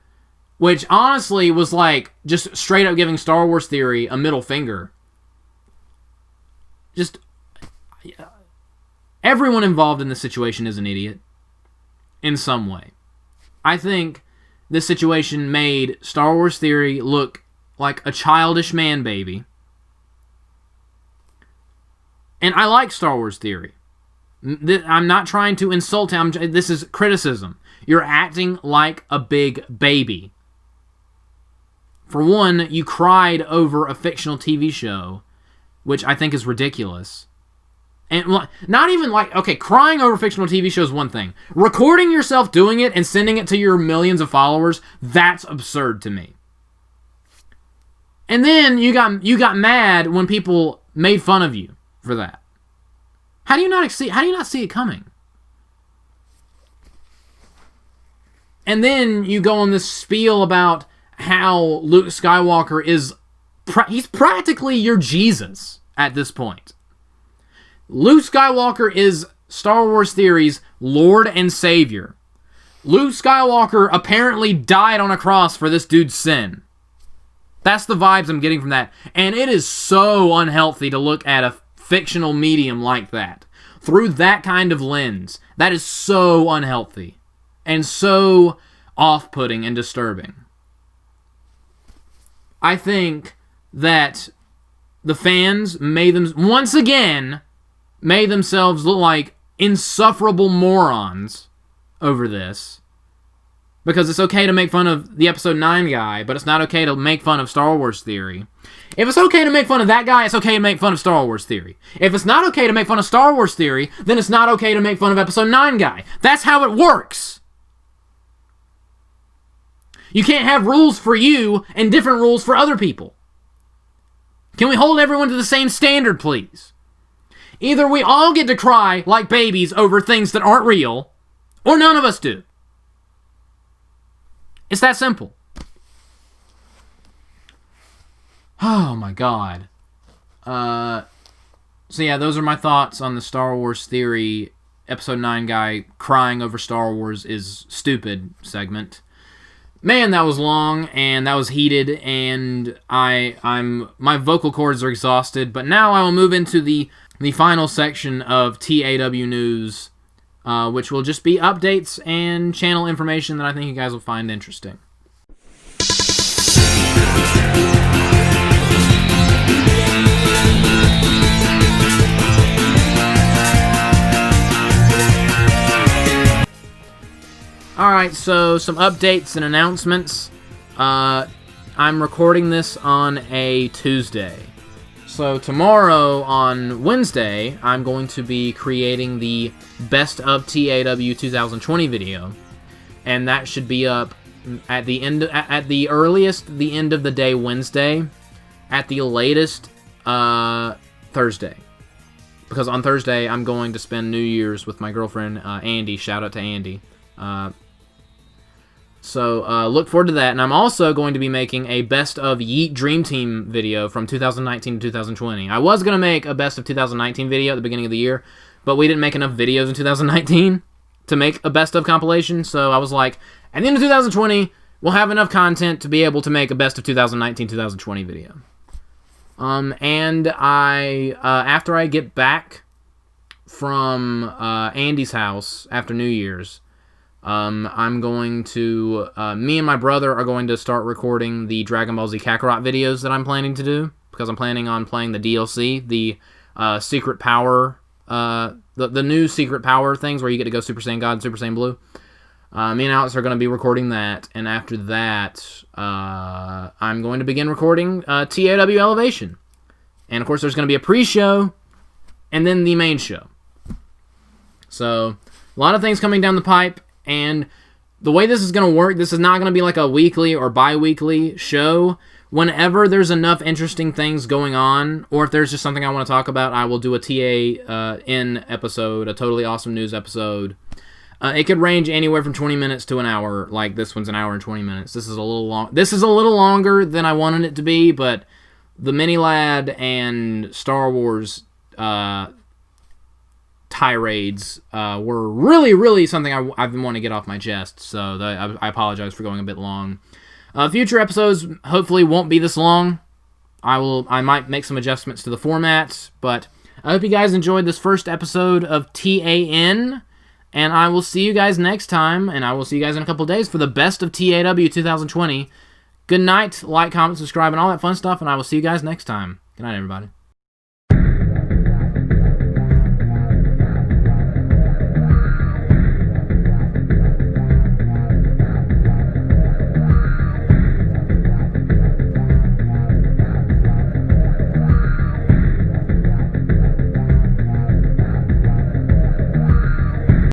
which honestly was like just straight up giving Star Wars Theory a middle finger. Just everyone involved in this situation is an idiot in some way. I think this situation made Star Wars Theory look like a childish man baby. And I like Star Wars Theory. I'm not trying to insult him. This is criticism. You're acting like a big baby. For one, you cried over a fictional TV show, which I think is ridiculous. And not even like, okay, crying over fictional TV shows is one thing. Recording yourself doing it and sending it to your millions of followers, that's absurd to me. And then you got mad when people made fun of you for that. How do you not see it coming? And then you go on this spiel about how Luke Skywalker he's practically your Jesus at this point. Luke Skywalker is Star Wars Theory's Lord and Savior. Luke Skywalker apparently died on a cross for this dude's sin. That's the vibes I'm getting from that. And it is so unhealthy to look at a fictional medium like that through that kind of lens. That is so unhealthy and so off-putting and disturbing. I think that the fans once again made themselves look like insufferable morons over this. Because it's okay to make fun of the Episode 9 guy, but it's not okay to make fun of Star Wars Theory. If it's okay to make fun of that guy, it's okay to make fun of Star Wars Theory. If it's not okay to make fun of Star Wars Theory, then it's not okay to make fun of Episode 9 guy. That's how it works. You can't have rules for you and different rules for other people. Can we hold everyone to the same standard, please? Either we all get to cry like babies over things that aren't real, or none of us do. It's that simple. Oh my god. So yeah, those are my thoughts on the Star Wars Theory Episode 9 guy crying over Star Wars is stupid segment. Man, that was long, and that was heated, and my vocal cords are exhausted, but now I will move into the final section of TAW News, which will just be updates and channel information that I think you guys will find interesting. Alright, so some updates and announcements. I'm recording this on a Tuesday. So tomorrow, on Wednesday, I'm going to be creating the Best of TAW 2020 video. And that should be up at the earliest, the end of the day Wednesday. At the latest, Thursday. Because on Thursday, I'm going to spend New Year's with my girlfriend, Andy. Shout out to Andy. So look forward to that. And I'm also going to be making a Best of Yeet Dream Team video from 2019 to 2020. I was going to make a Best of 2019 video at the beginning of the year, but we didn't make enough videos in 2019 to make a Best of compilation. So I was like, at the end of 2020, we'll have enough content to be able to make a Best of 2019-2020 video. And after I get back from Andy's house after New Year's, I'm going to, me and my brother are going to start recording the Dragon Ball Z Kakarot videos that I'm planning to do, because I'm planning on playing the DLC, the Secret Power, the new Secret Power things where you get to go Super Saiyan God and Super Saiyan Blue. Me and Alex are going to be recording that, and after that, I'm going to begin recording TAW Elevation. And of course, there's going to be a pre-show, and then the main show. So, a lot of things coming down the pipe. And the way this is going to work, this is not going to be like a weekly or bi-weekly show. Whenever there's enough interesting things going on, or if there's just something I want to talk about, I will do a TAN episode, a Totally Awesome News episode. It could range anywhere from 20 minutes to an hour. Like this one's an hour and 20 minutes. This is a little long. This is a little longer than I wanted it to be, but the Mini Lad and Star Wars tirades were really, really something I've been wanting to get off my chest. So I apologize for going a bit long. Future episodes hopefully won't be this long. I might make some adjustments to the formats, but I hope you guys enjoyed this first episode of TAN, and I will see you guys next time, and I will see you guys in a couple days for the best of TAW 2020. Good night, like, comment, subscribe, and all that fun stuff, and I will see you guys next time. Good night, everybody.